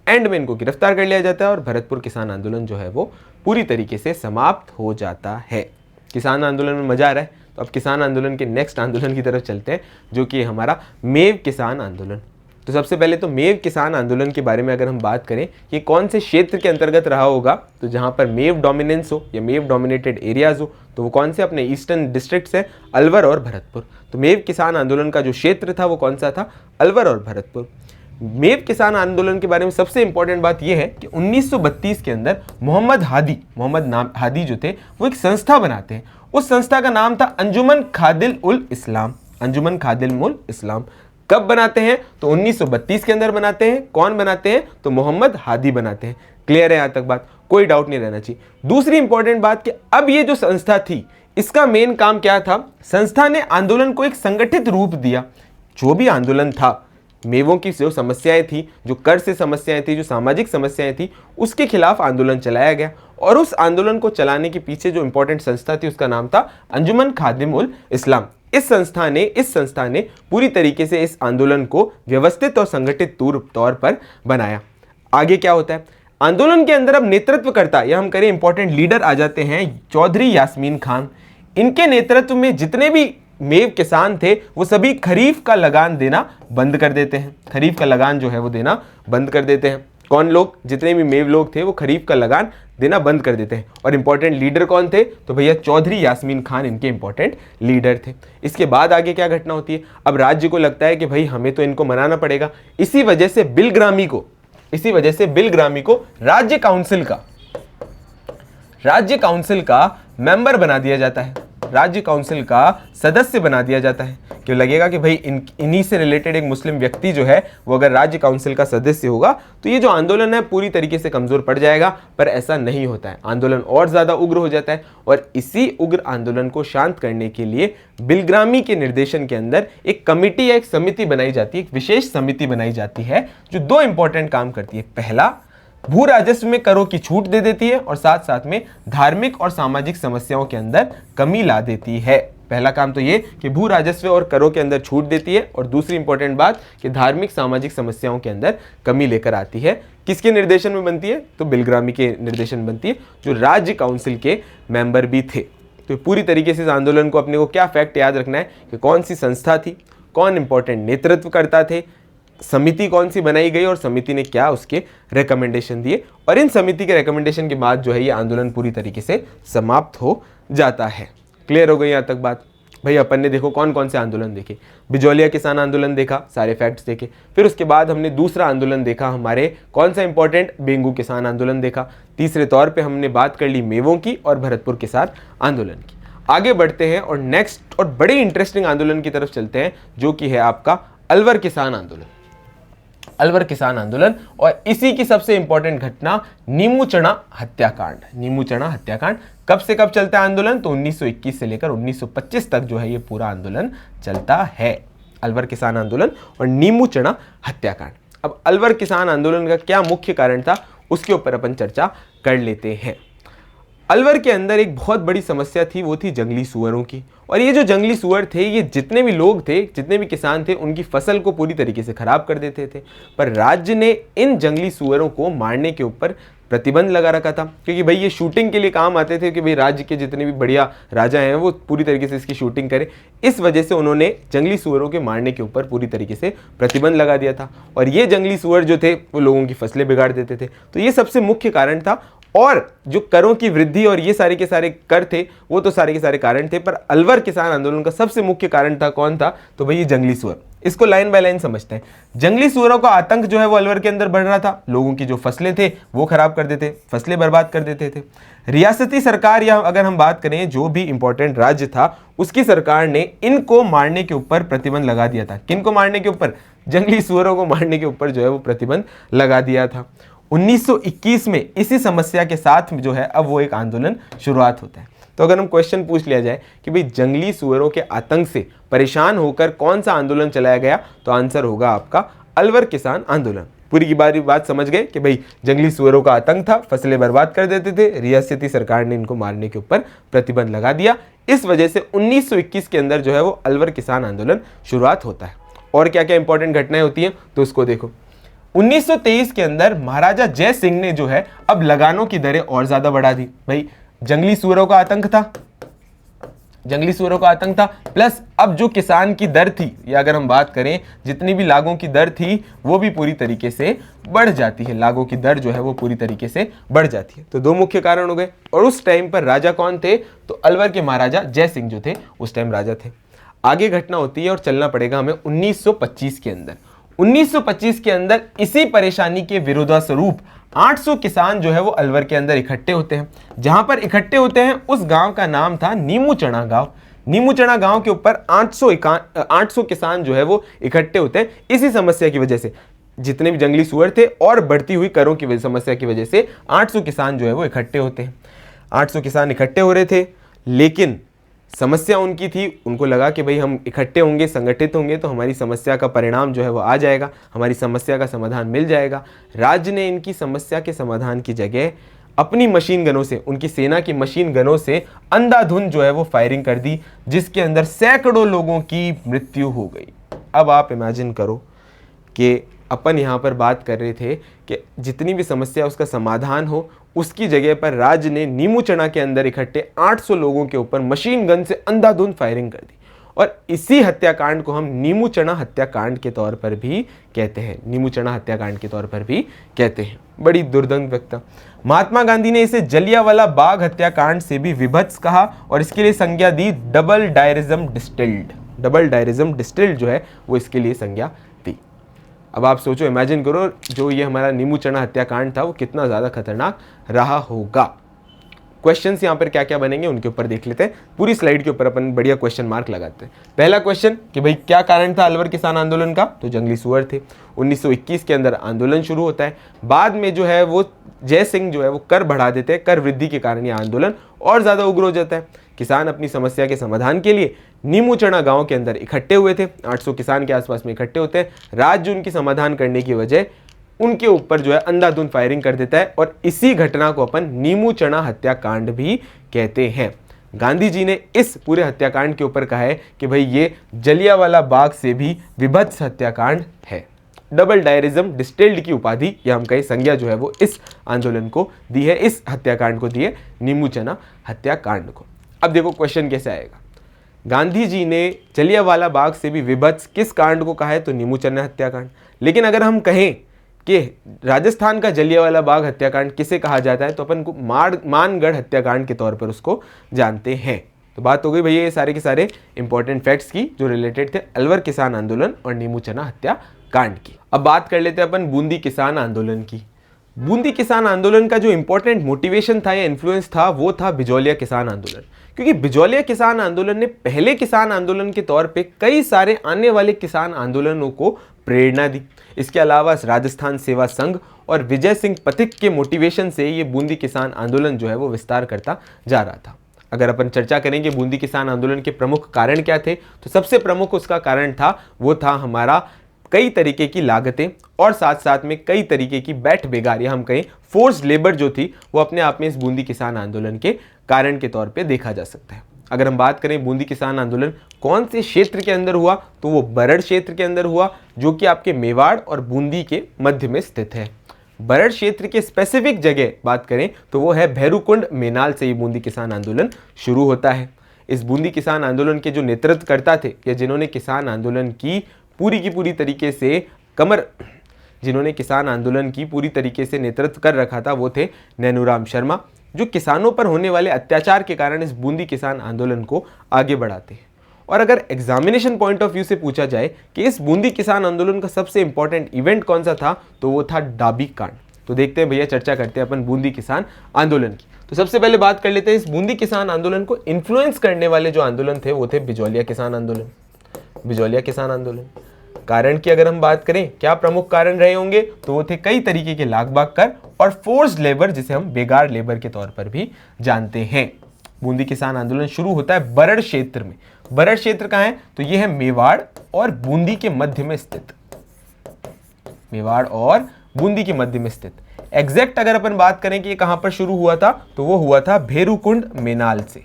एंड में इनको गिरफ्तार कर लिया जाता है, और भरतपुर किसान आंदोलन जो है वो पूरी तरीके से समाप्त हो जाता है। किसान आंदोलन में मजा आ रहा है, तो अब किसान आंदोलन के नेक्स्ट आंदोलन की तरफ चलते हैं, जो कि हमारा मेव किसान आंदोलन। तो सबसे पहले तो मेव किसान आंदोलन के बारे में अगर हम बात करें, ये कौन से क्षेत्र के अंतर्गत रहा होगा? तो जहां पर मेव डोमिनेंस हो या मेव डोमिनेटेड एरियाज हो, तो वो कौन से अपने ईस्टर्न डिस्ट्रिक्ट्स है, अलवर और भरतपुर। तो मेव किसान आंदोलन का जो क्षेत्र था वो कौन सा था? अलवर और भरतपुर। मेव किसान आंदोलन के बारे में सबसे इंपॉर्टेंट बात यह है कि 1932 के अंदर मोहम्मद हादी जो थे वो एक संस्था बनाते हैं। उस संस्था का नाम था अंजुमन खादिल उल इस्लाम। कब बनाते हैं? तो 1932 के अंदर बनाते हैं। कौन बनाते हैं? तो मोहम्मद हादी बनाते हैं। क्लियर है यहाँ तक बात? कोई डाउट नहीं रहना चाहिए। दूसरी इंपॉर्टेंट बात कि अब ये जो संस्था थी इसका मेन काम क्या था? संस्था ने आंदोलन को एक संगठित रूप दिया। जो भी आंदोलन था, मेवों की जो समस्याएं थी, जो कर से समस्याएं थी, जो सामाजिक समस्याएं थी, उसके खिलाफ आंदोलन चलाया गया, और उस आंदोलन को चलाने के पीछे जो इंपॉर्टेंट संस्था थी उसका नाम था अंजुमन खादिम उल इस्लाम। इस संस्था ने पूरी तरीके से इस आंदोलन को व्यवस्थित और संगठित तौर पर बनाया। आगे क्या होता है? आंदोलन के अंदर अब नेतृत्वकर्ता या हम करें इंपॉर्टेंट लीडर आ जाते हैं चौधरी यास्मीन खान। इनके नेतृत्व में जितने भी मेव किसान थे वो सभी खरीफ का लगान देना बंद कर देते हैं। खरीफ का लगान जो है वो देना बंद कर देते हैं। कौन लोग? जितने भी मेव लोग थे वो खरीफ का लगान देना बंद कर देते हैं। और इंपॉर्टेंट लीडर कौन थे? तो भैया चौधरी यास्मीन खान इनके इंपॉर्टेंट लीडर थे। इसके बाद आगे क्या घटना होती है? अब राज्य को लगता है कि भाई हमें तो इनको मनाना पड़ेगा। इसी वजह से बिलग्रामी को राज्य काउंसिल का मेंबर बना दिया जाता है, राज्य काउंसिल का सदस्य बना दिया जाता है। क्यों लगेगा कि भाई इन्हीं से रिलेटेड एक मुस्लिम व्यक्ति जो है वो अगर राज्य काउंसिल का सदस्य होगा तो ये जो आंदोलन है पूरी तरीके से कमजोर पड़ जाएगा। पर ऐसा नहीं होता है, आंदोलन और ज्यादा उग्र हो जाता है। और इसी उग्र आंदोलन को शांत करने के लिए बिलग्रामी के निर्देशन के अंदर एक कमिटी या एक समिति बनाई जाती है, एक विशेष समिति बनाई जाती है जो दो इंपॉर्टेंट काम करती है। पहला, भू राजस्व में करों की छूट दे देती है और साथ साथ में धार्मिक और सामाजिक समस्याओं के अंदर कमी ला देती है। पहला काम तो ये कि भू राजस्व और करों के अंदर छूट देती है, और दूसरी इंपॉर्टेंट बात कि धार्मिक सामाजिक समस्याओं के अंदर कमी लेकर आती है। किसके निर्देशन में बनती है? तो बिलग्रामी के निर्देशन में बनती है, जो राज्य काउंसिल के मेंबर भी थे। तो पूरी तरीके से इस आंदोलन को अपने को क्या फैक्ट याद रखना है कि कौन सी संस्था थी, कौन इंपॉर्टेंट नेतृत्व करता थे, समिति कौन सी बनाई गई और समिति ने क्या उसके रिकमेंडेशन दिए, और इन समिति के रिकमेंडेशन के बाद जो है ये आंदोलन पूरी तरीके से समाप्त हो जाता है। क्लियर हो गई यहाँ तक बात? भाई अपन ने देखो कौन कौन से आंदोलन देखे। बिजौलिया किसान आंदोलन देखा, सारे फैक्ट्स देखे। फिर उसके बाद हमने दूसरा आंदोलन देखा, हमारे कौन सा इंपॉर्टेंट, बेंगू किसान आंदोलन देखा। तीसरे तौर पे हमने बात कर ली मेवों की और भरतपुर किसान आंदोलन की। आगे बढ़ते हैं और नेक्स्ट और बड़े इंटरेस्टिंग आंदोलन की तरफ चलते हैं, जो कि है आपका अलवर किसान आंदोलन। अलवर किसान आंदोलन, और इसी की सबसे इंपॉर्टेंट घटना नीमू चना हत्याकांड। नीमू चना हत्याकांड कब से कब चलता है आंदोलन? तो 1921 से लेकर 1925 तक जो है ये पूरा आंदोलन चलता है, अलवर किसान आंदोलन और नीमू चना हत्याकांड। अब अलवर किसान आंदोलन का क्या मुख्य कारण था उसके ऊपर अपन चर्चा कर लेते हैं। अलवर के अंदर एक बहुत बड़ी समस्या थी, वो थी जंगली सुअरों की। और ये जो जंगली सुअर थे, ये जितने भी लोग थे, जितने भी किसान थे, उनकी फसल को पूरी तरीके से खराब कर देते थे। पर राज्य ने इन जंगली सुअरों को मारने के ऊपर प्रतिबंध लगा रखा था, क्योंकि भाई ये शूटिंग के लिए काम आते थे कि भाई राज्य के जितने भी बढ़िया राजा हैं वो पूरी तरीके से इसकी शूटिंग करें। इस वजह से उन्होंने जंगली सुअरों के मारने के ऊपर पूरी तरीके से प्रतिबंध लगा दिया था। और ये जंगली सुअर जो थे वो लोगों की फसलें बिगाड़ देते थे। तो ये सबसे मुख्य कारण था। और जो करों की वृद्धि और ये सारे के सारे कर थे वो तो सारे के सारे कारण थे, पर अलवर किसान आंदोलन का सबसे मुख्य कारण था कौन था? तो भाई ये जंगली सुअर। इसको लाइन बाय लाइन समझते हैं। जंगली सुअरों का आतंक जो है वो अलवर के अंदर बढ़ रहा था। लोगों की जो फसलें थे वो खराब कर देते, फसलें बर्बाद कर देते थे। रियासती सरकार, या अगर हम बात करें जो भी इंपॉर्टेंट राज्य था, उसकी सरकार ने इनको मारने के ऊपर प्रतिबंध लगा दिया था। किनको मारने के ऊपर? जंगली सुअरों को मारने के ऊपर जो है वो प्रतिबंध लगा दिया था। 1921 में इसी समस्या के साथ जो है अब वो एक आंदोलन शुरुआत होता है। तो अगर हम क्वेश्चन पूछ लिया जाए कि भाई जंगली सुअरों के आतंक से परेशान होकर कौन सा आंदोलन चलाया गया, तो आंसर होगा आपका अलवर किसान आंदोलन। पूरी की बारी बात समझ गए कि भाई जंगली सुअरों का आतंक था, फसलें बर्बाद कर देते थे, रियासती सरकार ने इनको मारने के ऊपर प्रतिबंध लगा दिया। इस वजह से 1921 के अंदर जो है वो अलवर किसान आंदोलन शुरुआत होता है। और क्या क्या इंपॉर्टेंट घटनाएं होती हैं तो उसको देखो। 1923 के अंदर महाराजा जय सिंह ने जो है अब लगानों की दरें और ज्यादा बढ़ा दी। भाई जंगली सुअरों का आतंक था, जंगली सुअरों का आतंक था, प्लस अब जो किसान की दर थी, या अगर हम बात करें जितनी भी लागों की दर थी वो भी पूरी तरीके से बढ़ जाती है। लागों की दर जो है वो पूरी तरीके से बढ़ जाती है। तो दो मुख्य कारण हो गए। और उस टाइम पर राजा कौन थे? तो अलवर के महाराजा जय सिंह जो थे उस टाइम राजा थे। आगे घटना होती है और चलना पड़ेगा हमें 1925 के अंदर। 1925 के अंदर इसी परेशानी के विरोधास्वरूप 800 किसान जो है वो अलवर के अंदर इकट्ठे होते हैं। जहां पर इकट्ठे होते हैं उस गांव का नाम था नीमू चना गांव। नीमू चना गांव के ऊपर 800 किसान जो है वो इकट्ठे होते हैं। इसी समस्या की वजह से, जितने भी जंगली सुअर थे और बढ़ती हुई करों की समस्या की वजह से 800 किसान जो है वो इकट्ठे होते हैं। 800 किसान इकट्ठे हो रहे थे, लेकिन समस्या उनकी थी, उनको लगा कि भाई हम इकट्ठे होंगे, संगठित होंगे तो हमारी समस्या का परिणाम जो है वो आ जाएगा, हमारी समस्या का समाधान मिल जाएगा। राज्य ने इनकी समस्या के समाधान की जगह अपनी मशीन गनों से, उनकी सेना की मशीन गनों से अंधाधुंध जो है वो फायरिंग कर दी, जिसके अंदर सैकड़ों लोगों की मृत्यु हो गई। अब आप इमेजिन करो कि अपन यहाँ पर बात कर रहे थे कि जितनी भी समस्या उसका समाधान हो, उसकी जगह पर राज्य ने नीमू चना के अंदर इकट्ठे 800 लोगों के ऊपर मशीन गन से अंधाधुंध फायरिंग कर दी। और इसी हत्याकांड को हम नीमूचना हत्याकांड के तौर पर भी कहते हैं, नीमूचना हत्याकांड के तौर पर भी कहते हैं। बड़ी दुर्दांत व्यक्ता। महात्मा गांधी ने इसे जलियांवाला बाग हत्याकांड से भी विभत्स कहा और इसके लिए संज्ञा दी डबल डायरिज्म डिस्टिल्ड। डबल डायरिज्म डिस्टिल्ड जो है वो इसके लिए संज्ञा दी। अब आप सोचो, इमेजिन करो, जो ये हमारा नीमूचना हत्याकांड था वो कितना ज़्यादा खतरनाक रहा होगा। क्वेश्चंस यहाँ पर क्या क्या बनेंगे उनके ऊपर देख लेते हैं। पूरी स्लाइड के ऊपर अपन बढ़िया क्वेश्चन मार्क लगाते हैं। पहला क्वेश्चन कि भाई क्या कारण था अलवर किसान आंदोलन का, तो जंगली सुअर थे। 1921 के अंदर आंदोलन शुरू होता है। बाद में जो है वो जय सिंह जो है वो कर बढ़ा देते हैं। कर वृद्धि के कारण ये आंदोलन और ज़्यादा उग्र हो जाता है। किसान अपनी समस्या के समाधान के लिए नीमूचना गांव के अंदर इकट्ठे हुए थे। 800 किसान के आसपास में इकट्ठे होते हैं। राज्य उनकी समाधान करने की वजह उनके ऊपर जो है अंधाधुंध फायरिंग कर देता है और इसी घटना को अपन नीमूचना हत्याकांड भी कहते हैं। गांधी जी ने इस पूरे हत्याकांड के ऊपर कहा है कि भाई ये जलियांवाला बाग से भी विभत्स हत्याकांड है। डबल डायरिज्म डिस्टिल्ड की उपाधि या हम कहें संज्ञा जो है वो इस आंदोलन को दी है, इस हत्याकांड को दी है, नीमूचना हत्याकांड को। अब देखो क्वेश्चन कैसे आएगा। गांधी जी ने जलियांवाला बाग से भी विभत्स किस कांड को कहा है, तो नीमूचना हत्याकांड। लेकिन अगर हम कहें कि राजस्थान का जलियांवाला बाग हत्याकांड किसे कहा जाता है, तो अपन को मानगढ़ हत्याकांड के तौर पर उसको जानते हैं। तो बात हो गई भैया ये सारे के सारे इंपॉर्टेंट फैक्ट्स की जो रिलेटेड थे अलवर किसान आंदोलन और नीमूचना हत्याकांड की। अब बात कर लेते हैं अपन बूंदी किसान आंदोलन की। बूंदी किसान आंदोलन का जो इंपॉर्टेंट मोटिवेशन था या इन्फ्लुएंस था वो था बिजौलिया किसान आंदोलन, क्योंकि बिजौलिया किसान आंदोलन ने पहले किसान आंदोलन के तौर पे कई सारे आने वाले किसान आंदोलनों को प्रेरणा दी। इसके अलावा राजस्थान सेवा संघ और विजय सिंह पथिक के मोटिवेशन से ये बूंदी किसान आंदोलन जो है वो विस्तार करता जा रहा था। अगर अपन चर्चा करेंगे बूंदी किसान आंदोलन के प्रमुख कारण क्या थे, तो सबसे प्रमुख उसका कारण था वो था हमारा कई तरीके की लागतें और साथ साथ में कई तरीके की बैठ बेगार या हम कहें फोर्स्ड लेबर जो थी वो अपने आप में इस बूंदी किसान आंदोलन के कारण के तौर पे देखा जा सकता है। अगर हम बात करें बूंदी किसान आंदोलन कौन से क्षेत्र के अंदर हुआ, तो वो बरड़ क्षेत्र के अंदर हुआ जो कि आपके मेवाड़ और बूंदी के मध्य में स्थित है। बरड़ क्षेत्र के स्पेसिफिक जगह बात करें तो वो है भैरूकुंड मेनाल से ये बूंदी किसान आंदोलन शुरू होता है। इस बूंदी किसान आंदोलन के जो नेतृत्वकर्ता थे या जिन्होंने किसान आंदोलन की पूरी तरीके से जिन्होंने किसान आंदोलन की पूरी तरीके से नेतृत्व कर रखा था वो थे नैनूराम शर्मा, जो किसानों पर होने वाले अत्याचार के कारण इस बूंदी किसान आंदोलन को आगे बढ़ाते हैं। और अगर एग्जामिनेशन पॉइंट ऑफ व्यू से पूछा जाए कि इस बूंदी किसान आंदोलन का सबसे इंपॉर्टेंट इवेंट कौन सा था, तो वो था डाबी कांड। तो देखते हैं भैया, चर्चा करते हैं अपन बूंदी किसान आंदोलन की। तो सबसे पहले बात कर लेते हैं इस बूंदी किसान आंदोलन को इन्फ्लुएंस करने वाले जो आंदोलन थे वो थे बिजौलिया किसान आंदोलन। बिजौलिया किसान आंदोलन कारण की अगर हम बात करें क्या प्रमुख कारण रहे होंगे, तो वो थे कई तरीके के लागबाग कर और फोर्स्ड लेबर जिसे हम बेगार लेबर के तौर पर भी जानते हैं। बूंदी किसान आंदोलन शुरू होता है बरड़ क्षेत्र में। बरड़ क्षेत्र कहाँ है, तो ये है मेवाड़ और बूंदी के मध्य में स्थित। मेवाड़ और बूंदी के मध्य में स्थित। एग्जैक्ट अगर अपन बात करें कि ये कहां पर शुरू हुआ था, तो वो हुआ था भैरूकुंड मेनाल से।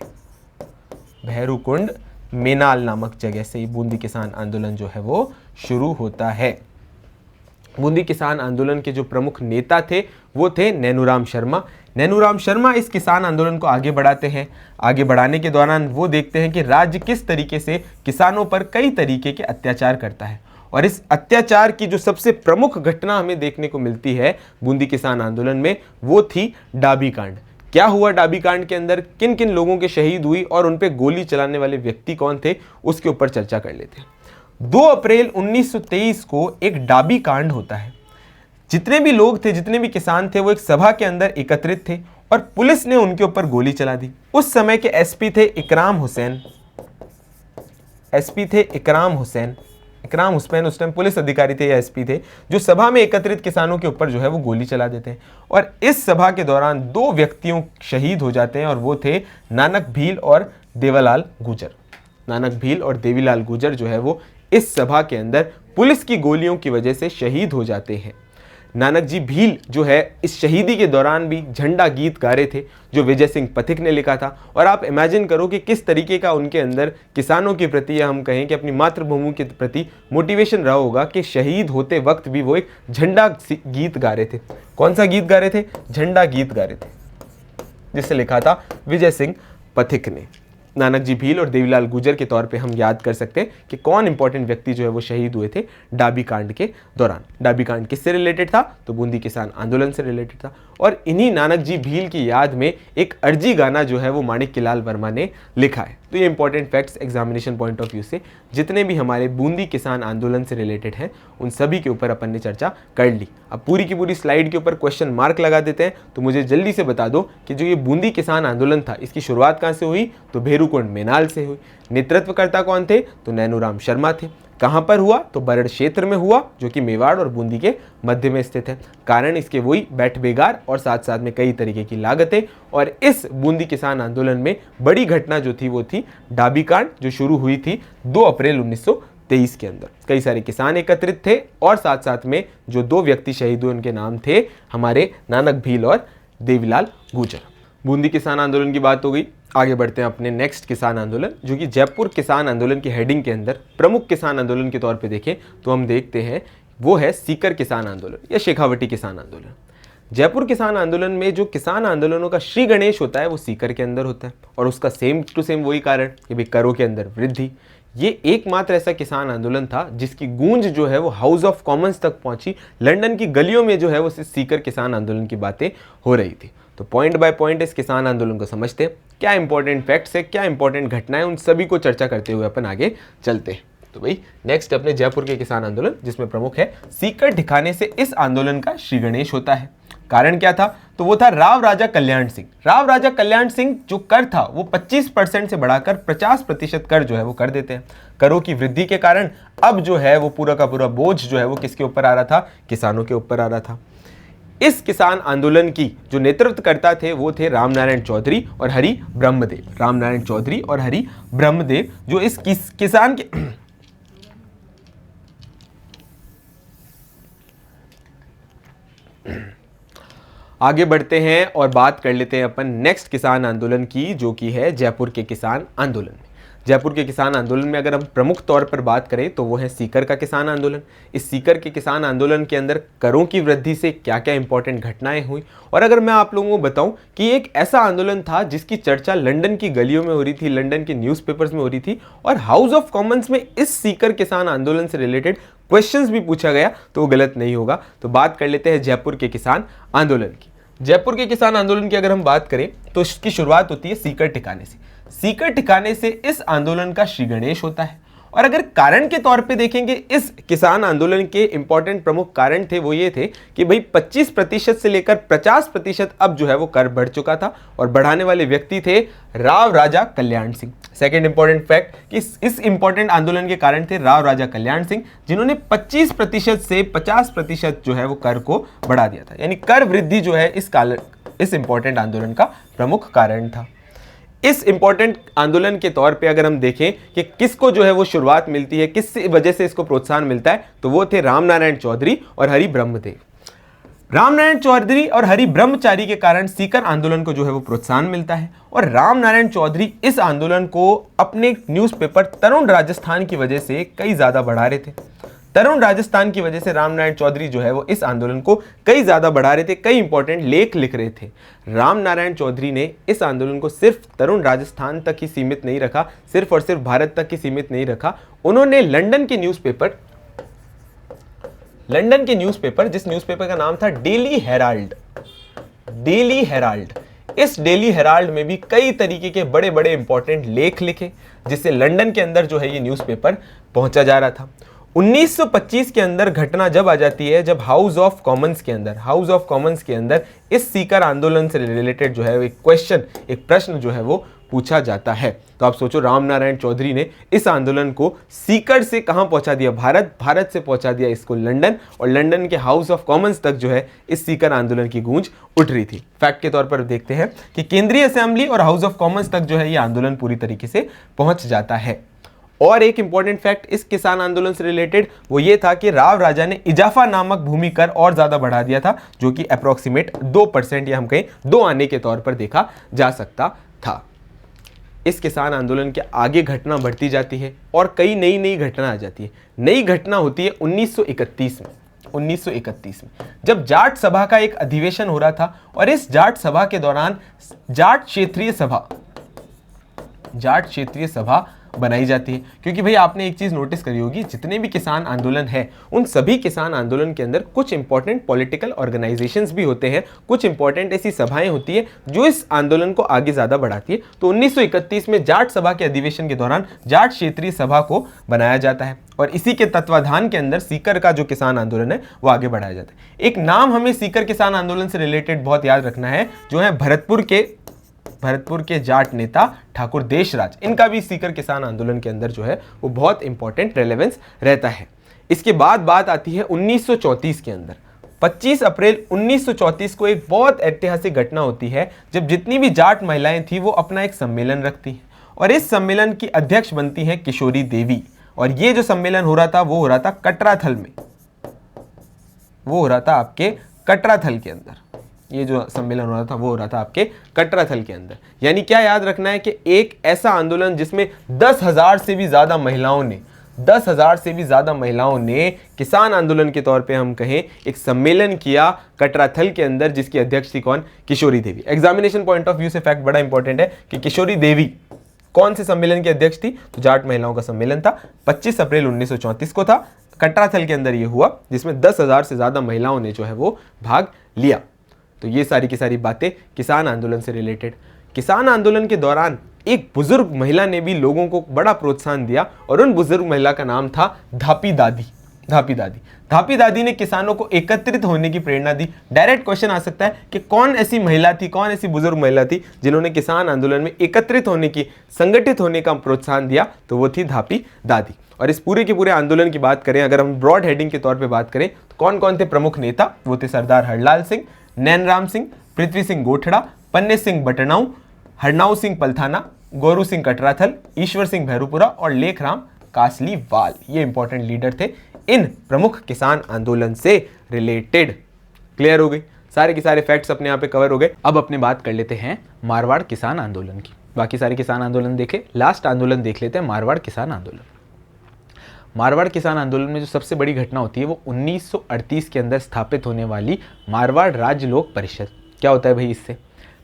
भैरूकुंड मेनाल नामक जगह से बूंदी किसान आंदोलन जो है वो शुरू होता है। बूंदी किसान आंदोलन के जो प्रमुख नेता थे वो थे नैनूराम शर्मा। नैनूराम शर्मा इस किसान आंदोलन को आगे बढ़ाते हैं। आगे बढ़ाने के दौरान वो देखते हैं कि राज्य किस तरीके से किसानों पर कई तरीके के अत्याचार करता है, और इस अत्याचार की जो सबसे प्रमुख घटना हमें देखने को मिलती है बूंदी किसान आंदोलन में वो थी डाबी कांड। क्या हुआ डाबी कांड के अंदर, किन किन लोगों के शहीद हुई और उन पे गोली चलाने वाले व्यक्ति कौन थे, उसके ऊपर चर्चा कर लेते हैं। 2 अप्रैल 1923 को एक डाबी कांड होता है। जितने भी लोग थे, जितने भी किसान थे, वो एक सभा के अंदर एकत्रित थे और पुलिस ने उनके ऊपर गोली चला दी। उस समय के एसपी थे इकराम हुसैन। एसपी थे इकराम हुसैन उस टाइम पुलिस अधिकारी थे या एसपी थे, जो सभा में एकत्रित किसानों के ऊपर जो है वो गोली चला देते हैं। और इस सभा के दौरान 2 व्यक्तियों शहीद हो जाते हैं और वो थे नानक भील और देवीलाल गुर्जर। नानक भील और देवीलाल गुर्जर जो है वो इस सभा के अंदर पुलिस की गोलियों की वजह से शहीद हो जाते हैं। नानक जी भील जो है इस शहीदी के दौरान भी झंडा गीत गा रहे थे जो विजय सिंह पथिक ने लिखा था। और आप इमेजिन करो कि किस तरीके का उनके अंदर किसानों के प्रति या हम कहें कि अपनी मातृभूमि के प्रति मोटिवेशन रहा होगा कि शहीद होते वक्त भी वो एक झंडा गीत गा रहे थे। कौन सा गीत गा रहे थे? झंडा गीत गा रहे थे, जिसे लिखा था विजय सिंह पथिक ने। नानक जी भील और देवीलाल गुर्जर के तौर पे हम याद कर सकते हैं कि कौन इंपॉर्टेंट व्यक्ति जो है वो शहीद हुए थे डाबी कांड के दौरान। डाबी कांड किससे रिलेटेड था? तो बूंदी किसान आंदोलन से रिलेटेड था। और इन्हीं नानक जी भील की याद में एक अर्जी गाना जो है वो माणिक्यलाल वर्मा ने लिखा है। तो ये important facts examination point of view से जितने भी हमारे बूंदी किसान आंदोलन से रिलेटेड हैं उन सभी के ऊपर अपन ने चर्चा कर ली। अब पूरी की पूरी स्लाइड के ऊपर क्वेश्चन मार्क लगा देते हैं। तो मुझे जल्दी से बता दो कि जो ये बूंदी किसान आंदोलन था इसकी शुरुआत कहाँ से हुई? तो भेरूकुंड मेनाल से हुई। नेतृत्वकर्ता कौन थे? तो नैनूराम शर्मा थे। कहाँ पर हुआ? तो बरड़ क्षेत्र में हुआ जो कि मेवाड़ और बूंदी के मध्य में स्थित है। कारण इसके वही बैठ बेगार और साथ साथ में कई तरीके की लागतें। और इस बूंदी किसान आंदोलन में बड़ी घटना जो थी वो थी डाबी कांड, जो शुरू हुई थी 2 अप्रैल 1923 के अंदर। कई सारे किसान एकत्रित थे और साथ साथ में जो 2 व्यक्ति शहीद हुए उनके नाम थे हमारे नानक भील और देवीलाल गुर्जर। बूंदी किसान आंदोलन की बात हो गई। आगे बढ़ते हैं अपने नेक्स्ट किसान आंदोलन, जो कि जयपुर किसान आंदोलन की हेडिंग के अंदर प्रमुख किसान आंदोलन के तौर पे देखें तो हम देखते हैं वो है सीकर किसान आंदोलन या शेखावटी किसान आंदोलन। जयपुर किसान आंदोलन में जो किसान आंदोलनों का श्री गणेश होता है वो सीकर के अंदर होता है और उसका सेम टू सेम वही कारण कि भाई करों के अंदर वृद्धि। ये एकमात्र ऐसा किसान आंदोलन था जिसकी गूंज जो है वो हाउस ऑफ कॉमन्स तक पहुंची। लंदन की गलियों में जो है वो सीकर किसान आंदोलन की बातें हो रही थी। तो पॉइंट बाय पॉइंट इस किसान आंदोलन को समझते हैं, क्या इंपॉर्टेंट फैक्ट्स है, क्या इंपॉर्टेंट घटनाएं, उन सभी को चर्चा करते हुए अपन आगे चलते हैं। तो भाई नेक्स्ट अपने जयपुर के किसान आंदोलन, जिसमें प्रमुख है सीकर ठिकाने से इस आंदोलन का श्री गणेश होता है। कारण क्या था? तो वो था राव राजा कल्याण सिंह। राव राजा कल्याण सिंह जो कर था वो 25% से बढ़ाकर 50% कर जो है वो कर देते हैं। करों की वृद्धि के कारण अब जो है वो पूरा का पूरा बोझ जो है वो किसके ऊपर आ रहा था? किसानों के ऊपर आ रहा था। इस किसान आंदोलन की जो नेतृत्व करता थे वो थे रामनारायण चौधरी और हरि ब्रह्मदेव। रामनारायण चौधरी और हरि ब्रह्मदेव जो इस किसान के आगे बढ़ते हैं और बात कर लेते हैं अपन नेक्स्ट किसान आंदोलन की, जो कि है जयपुर के किसान आंदोलन में। जयपुर के किसान आंदोलन में अगर हम प्रमुख तौर पर बात करें तो वो है सीकर का किसान आंदोलन। इस सीकर के किसान आंदोलन के अंदर करों की वृद्धि से क्या क्या इंपॉर्टेंट घटनाएं हुई, और अगर मैं आप लोगों को बताऊं कि एक ऐसा आंदोलन था जिसकी चर्चा लंदन की गलियों में हो रही थी, लंदन के न्यूज़पेपर्स में हो रही थी, और हाउस ऑफ कॉमन्स में इस सीकर किसान आंदोलन से रिलेटेड क्वेश्चंस भी पूछा गया, तो वो गलत नहीं होगा। तो बात कर लेते हैं जयपुर के किसान आंदोलन की। जयपुर के किसान आंदोलन की अगर हम बात करें तो इसकी शुरुआत होती है सीकर ठिकाने से। सीकर ठिकाने से इस आंदोलन का श्री गणेश होता है। और अगर कारण के तौर पे देखेंगे, इस किसान आंदोलन के इंपॉर्टेंट प्रमुख कारण थे वो ये थे कि भाई 25% से लेकर 50% अब जो है वो कर बढ़ चुका था, और बढ़ाने वाले व्यक्ति थे राव राजा Kalyan Singh. Second important fact कि इस इंपॉर्टेंट आंदोलन के कारण थे राव राजा कल्याण सिंह, जिन्होंने 25% से 50% जो है वो कर को बढ़ा दिया था। यानी कर वृद्धि जो है इस इंपॉर्टेंट आंदोलन का प्रमुख कारण था। इस इंपॉर्टेंट आंदोलन के तौर पे अगर हम देखें कि किसको जो है वो शुरुआत मिलती है, किस वजह से इसको प्रोत्साहन मिलता है, तो वो थे रामनारायण चौधरी और हरि ब्रह्मदेव। रामनारायण चौधरी और हरि ब्रह्मचारी के कारण सीकर आंदोलन को जो है वो प्रोत्साहन मिलता है। और रामनारायण चौधरी इस आंदोलन को अपने न्यूज़पेपर तरुण राजस्थान की वजह से कई ज्यादा बढ़ा रहे थे। तरुण राजस्थान की वजह से रामनारायण चौधरी जो है वो इस आंदोलन को कई ज्यादा बढ़ा रहे थे, कई इंपॉर्टेंट लेख लिख रहे थे। रामनारायण चौधरी ने इस आंदोलन को सिर्फ तरुण राजस्थान तक ही सीमित नहीं रखा, सिर्फ और सिर्फ भारत तक ही सीमित नहीं रखा। उन्होंने लंदन के न्यूज़पेपर जिस न्यूज़पेपर का नाम था डेली हेराल्ड, इस डेली हेराल्ड में भी कई तरीके के बड़े बड़े इंपॉर्टेंट लेख लिखे, जिससे लंदन के अंदर जो है ये न्यूज़पेपर पहुंचा जा रहा था। 1925 के अंदर घटना जब आ जाती है जब हाउस ऑफ कॉमन्स के अंदर इस सीकर आंदोलन से रिलेटेड जो है एक प्रश्न जो है वो पूछा जाता है। तो आप सोचो, रामनारायण चौधरी ने इस आंदोलन को सीकर से कहां पहुंचा दिया? भारत से पहुंचा दिया इसको लंदन, और लंदन के हाउस ऑफ कॉमन्स तक जो है इस सीकर आंदोलन की गूंज उठ रही थी। फैक्ट के तौर पर देखते हैं कि केंद्रीय असेंबली और हाउस ऑफ कॉमन्स तक जो है ये आंदोलन पूरी तरीके से पहुंच जाता है। और एक इंपॉर्टेंट फैक्ट इस किसान आंदोलन से रिलेटेड वो ये था कि राव राजा ने इजाफा नामक भूमि कर और ज्यादा बढ़ा दिया था, जो कि अप्रोक्सीमेट 2% या हम कहें 2 आने के तौर पर देखा जा सकता था। इस किसान आंदोलन के आगे घटना बढ़ती जाती है और कई नई घटना आ जाती है। नई घटना होती है 1931 में जब जाट सभा का एक अधिवेशन हो रहा था, और इस जाट सभा के दौरान जाट क्षेत्रीय सभा जाट क्षेत्रीय सभा बनाई जाती है। क्योंकि भाई आपने एक चीज नोटिस करी होगी, जितने भी किसान आंदोलन है उन सभी किसान आंदोलन के अंदर कुछ इंपॉर्टेंट पॉलिटिकल ऑर्गेनाइजेशंस भी होते हैं, कुछ इंपॉर्टेंट ऐसी सभाएं होती है जो इस आंदोलन को आगे ज्यादा बढ़ाती है। तो 1931 में जाट सभा के अधिवेशन के दौरान जाट क्षेत्रीय सभा को बनाया जाता है और इसी के तत्वाधान के अंदर सीकर का जो किसान आंदोलन है वो आगे बढ़ाया जाता है। एक नाम हमें सीकर किसान आंदोलन से रिलेटेड बहुत याद रखना है, जो है भरतपुर के जाट नेता ठाकुर देशराज। इनका भी सीकर किसान आंदोलन के अंदर जो है वो बहुत इंपॉर्टेंट रेलेवेंस रहता है। इसके बाद बात आती है 1934 के अंदर। 25 अप्रैल 1934 को एक बहुत ऐतिहासिक घटना होती है, जब जितनी भी जाट महिलाएं थी वो अपना एक सम्मेलन रखती हैं और इस सम्मेलन की अध्यक्ष बनती हैं किशोरी देवी। और ये जो सम्मेलन हो रहा था वो हो रहा था कटराथल में, वो हो रहा था आपके कटराथल के अंदर। ये जो सम्मेलन हो रहा था वो हो रहा था आपके कटराथल के अंदर। यानी क्या याद रखना है कि एक ऐसा आंदोलन जिसमें 10,000 से भी ज्यादा महिलाओं ने किसान आंदोलन के तौर पे हम कहें एक सम्मेलन किया कटराथल के अंदर, जिसकी अध्यक्ष थी कौन? किशोरी देवी। एग्जामिनेशन पॉइंट ऑफ व्यू से फैक्ट बड़ा इंपॉर्टेंट है कि किशोरी देवी कौन से सम्मेलन की अध्यक्ष थी? तो जाट महिलाओं का सम्मेलन था, 25 अप्रैल 1934 को था, कटराथल के अंदर ये हुआ, जिसमें 10,000 से ज्यादा महिलाओं ने जो है वो भाग लिया। तो ये सारी की सारी बातें किसान आंदोलन से रिलेटेड। किसान आंदोलन के दौरान एक बुजुर्ग महिला ने भी लोगों को बड़ा प्रोत्साहन दिया और उन बुजुर्ग महिला का नाम था धापी दादी। धापी दादी ने किसानों को एकत्रित होने की प्रेरणा दी। डायरेक्ट क्वेश्चन आ सकता है कि कौन ऐसी महिला थी, कौन ऐसी बुजुर्ग महिला थी जिन्होंने किसान आंदोलन में एकत्रित होने की, संगठित होने का प्रोत्साहन दिया? तो वो थी धापी दादी। और इस पूरे के पूरे आंदोलन की बात करें, अगर हम ब्रॉड हेडिंग के तौर पर बात करें तो कौन कौन थे प्रमुख नेता? वो थे सरदार हरलाल सिंह, नैनराम सिंह, पृथ्वी सिंह गोठड़ा, पन्ने सिंह बटनाऊ, हरनाऊ सिंह पलथाना, गोरू सिंह कटराथल, ईश्वर सिंह भैरूपुरा और लेखराम कासलीवाल। ये इंपॉर्टेंट लीडर थे इन प्रमुख किसान आंदोलन से रिलेटेड। क्लियर हो गई? सारे के सारे फैक्ट्स अपने यहाँ पे कवर हो गए। अब अपने बात कर लेते हैं मारवाड़ किसान आंदोलन की। बाकी सारे किसान आंदोलन देखे, लास्ट आंदोलन देख लेते हैं, मारवाड़ किसान आंदोलन। मारवाड़ किसान आंदोलन में जो सबसे बड़ी घटना होती है वो 1938 के अंदर स्थापित होने वाली मारवाड़ राज्य लोक परिषद। क्या होता है भाई इससे?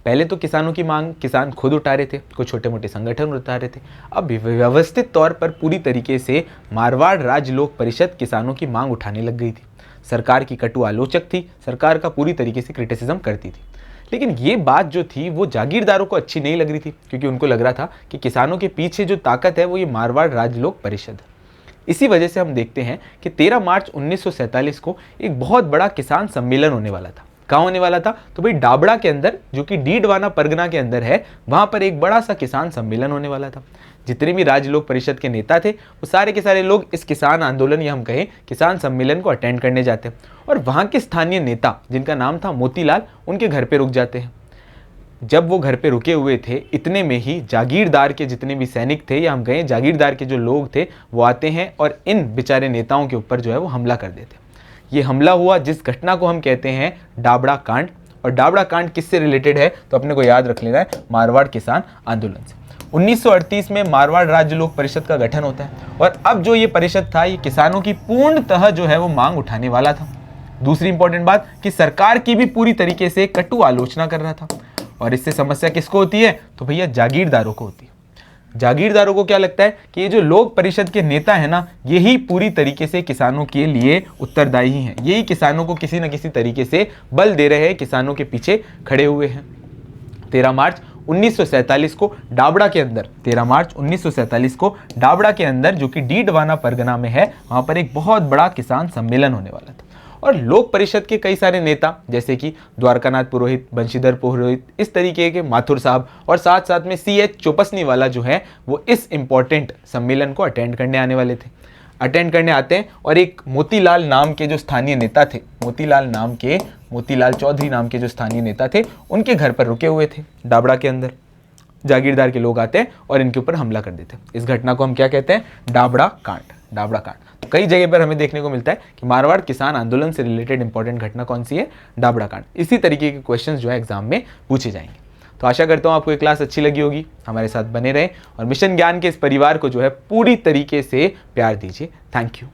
पहले तो किसानों की मांग किसान खुद उठा रहे थे, कुछ छोटे मोटे संगठन उठा रहे थे। अब व्यवस्थित तौर पर पूरी तरीके से मारवाड़ राज्य लोक परिषद किसानों की मांग उठाने लग गई थी। सरकार की कटु आलोचक थी, सरकार का पूरी तरीके से क्रिटिसिज्म करती थी। लेकिन ये बात जो थी वो जागीरदारों को अच्छी नहीं लग रही थी, क्योंकि उनको लग रहा था कि किसानों के पीछे जो ताकत है वो ये मारवाड़ राज्य लोक परिषद है। इसी वजह से हम देखते हैं कि 13 मार्च 1947 को एक बहुत बड़ा किसान सम्मेलन होने वाला था। कहाँ होने वाला था? तो भाई डाबड़ा के अंदर, जो कि डीडवाना परगना के अंदर है, वहां पर एक बड़ा सा किसान सम्मेलन होने वाला था। जितने भी राज्य लोक परिषद के नेता थे वो सारे के सारे लोग इस किसान आंदोलन या हम कहें किसान सम्मेलन को अटेंड करने जाते हैं और वहां के स्थानीय नेता जिनका नाम था मोतीलाल, उनके घर पे रुक जाते हैं। जब वो घर पे रुके हुए थे, इतने में ही जागीरदार के जितने भी सैनिक थे या हम कहें जागीरदार के जो लोग थे वो आते हैं और इन बेचारे नेताओं के ऊपर जो है वो हमला कर देते हैं। ये हमला हुआ जिस घटना को हम कहते हैं डाबड़ा कांड। और डाबड़ा कांड किससे रिलेटेड है? तो अपने को याद रख लेना है, मारवाड़ किसान आंदोलन से। 1938 में मारवाड़ राज्य लोक परिषद का गठन होता है और अब जो ये परिषद था ये किसानों की पूर्णतः जो है वो मांग उठाने वाला था। दूसरी इंपॉर्टेंट बात कि सरकार की भी पूरी तरीके से कटु आलोचना कर रहा था। और इससे समस्या किसको होती है? तो भैया जागीरदारों को होती है। जागीरदारों को क्या लगता है कि ये जो लोक परिषद के नेता है ना, यही पूरी तरीके से किसानों के लिए उत्तरदायी हैं, यही किसानों को किसी न किसी तरीके से बल दे रहे हैं, किसानों के पीछे खड़े हुए हैं। 13 मार्च 1947 को डाबड़ा के अंदर, 13 मार्च 1947 को डाबड़ा के अंदर, जो कि डीडवाना परगना में है, वहां पर एक बहुत बड़ा किसान सम्मेलन होने वाला था। और लोक परिषद के कई सारे नेता जैसे कि द्वारकानाथ पुरोहित, बंशीधर पुरोहित, इस तरीके के माथुर साहब और साथ साथ में CH चौपसनी वाला जो है वो इस इंपॉर्टेंट सम्मेलन को अटेंड करने आने वाले थे। अटेंड करने आते हैं और एक मोतीलाल नाम के जो स्थानीय नेता थे, मोतीलाल चौधरी नाम के जो स्थानीय नेता थे, उनके घर पर रुके हुए थे डाबड़ा के अंदर। जागीरदार के लोग आते हैं और इनके ऊपर हमला कर देते हैं। इस घटना को हम क्या कहते हैं? डाबड़ा कांड। तो कई जगह पर हमें देखने को मिलता है कि मारवाड़ किसान आंदोलन से रिलेटेड इंपॉर्टेंट घटना कौन सी है? डाबड़ा कांड। इसी तरीके के क्वेश्चंस जो है एग्जाम में पूछे जाएंगे। तो आशा करता हूं आपको ये क्लास अच्छी लगी होगी। हमारे साथ बने रहें और मिशन ज्ञान के इस परिवार को जो है पूरी तरीके से प्यार दीजिए। Thank you.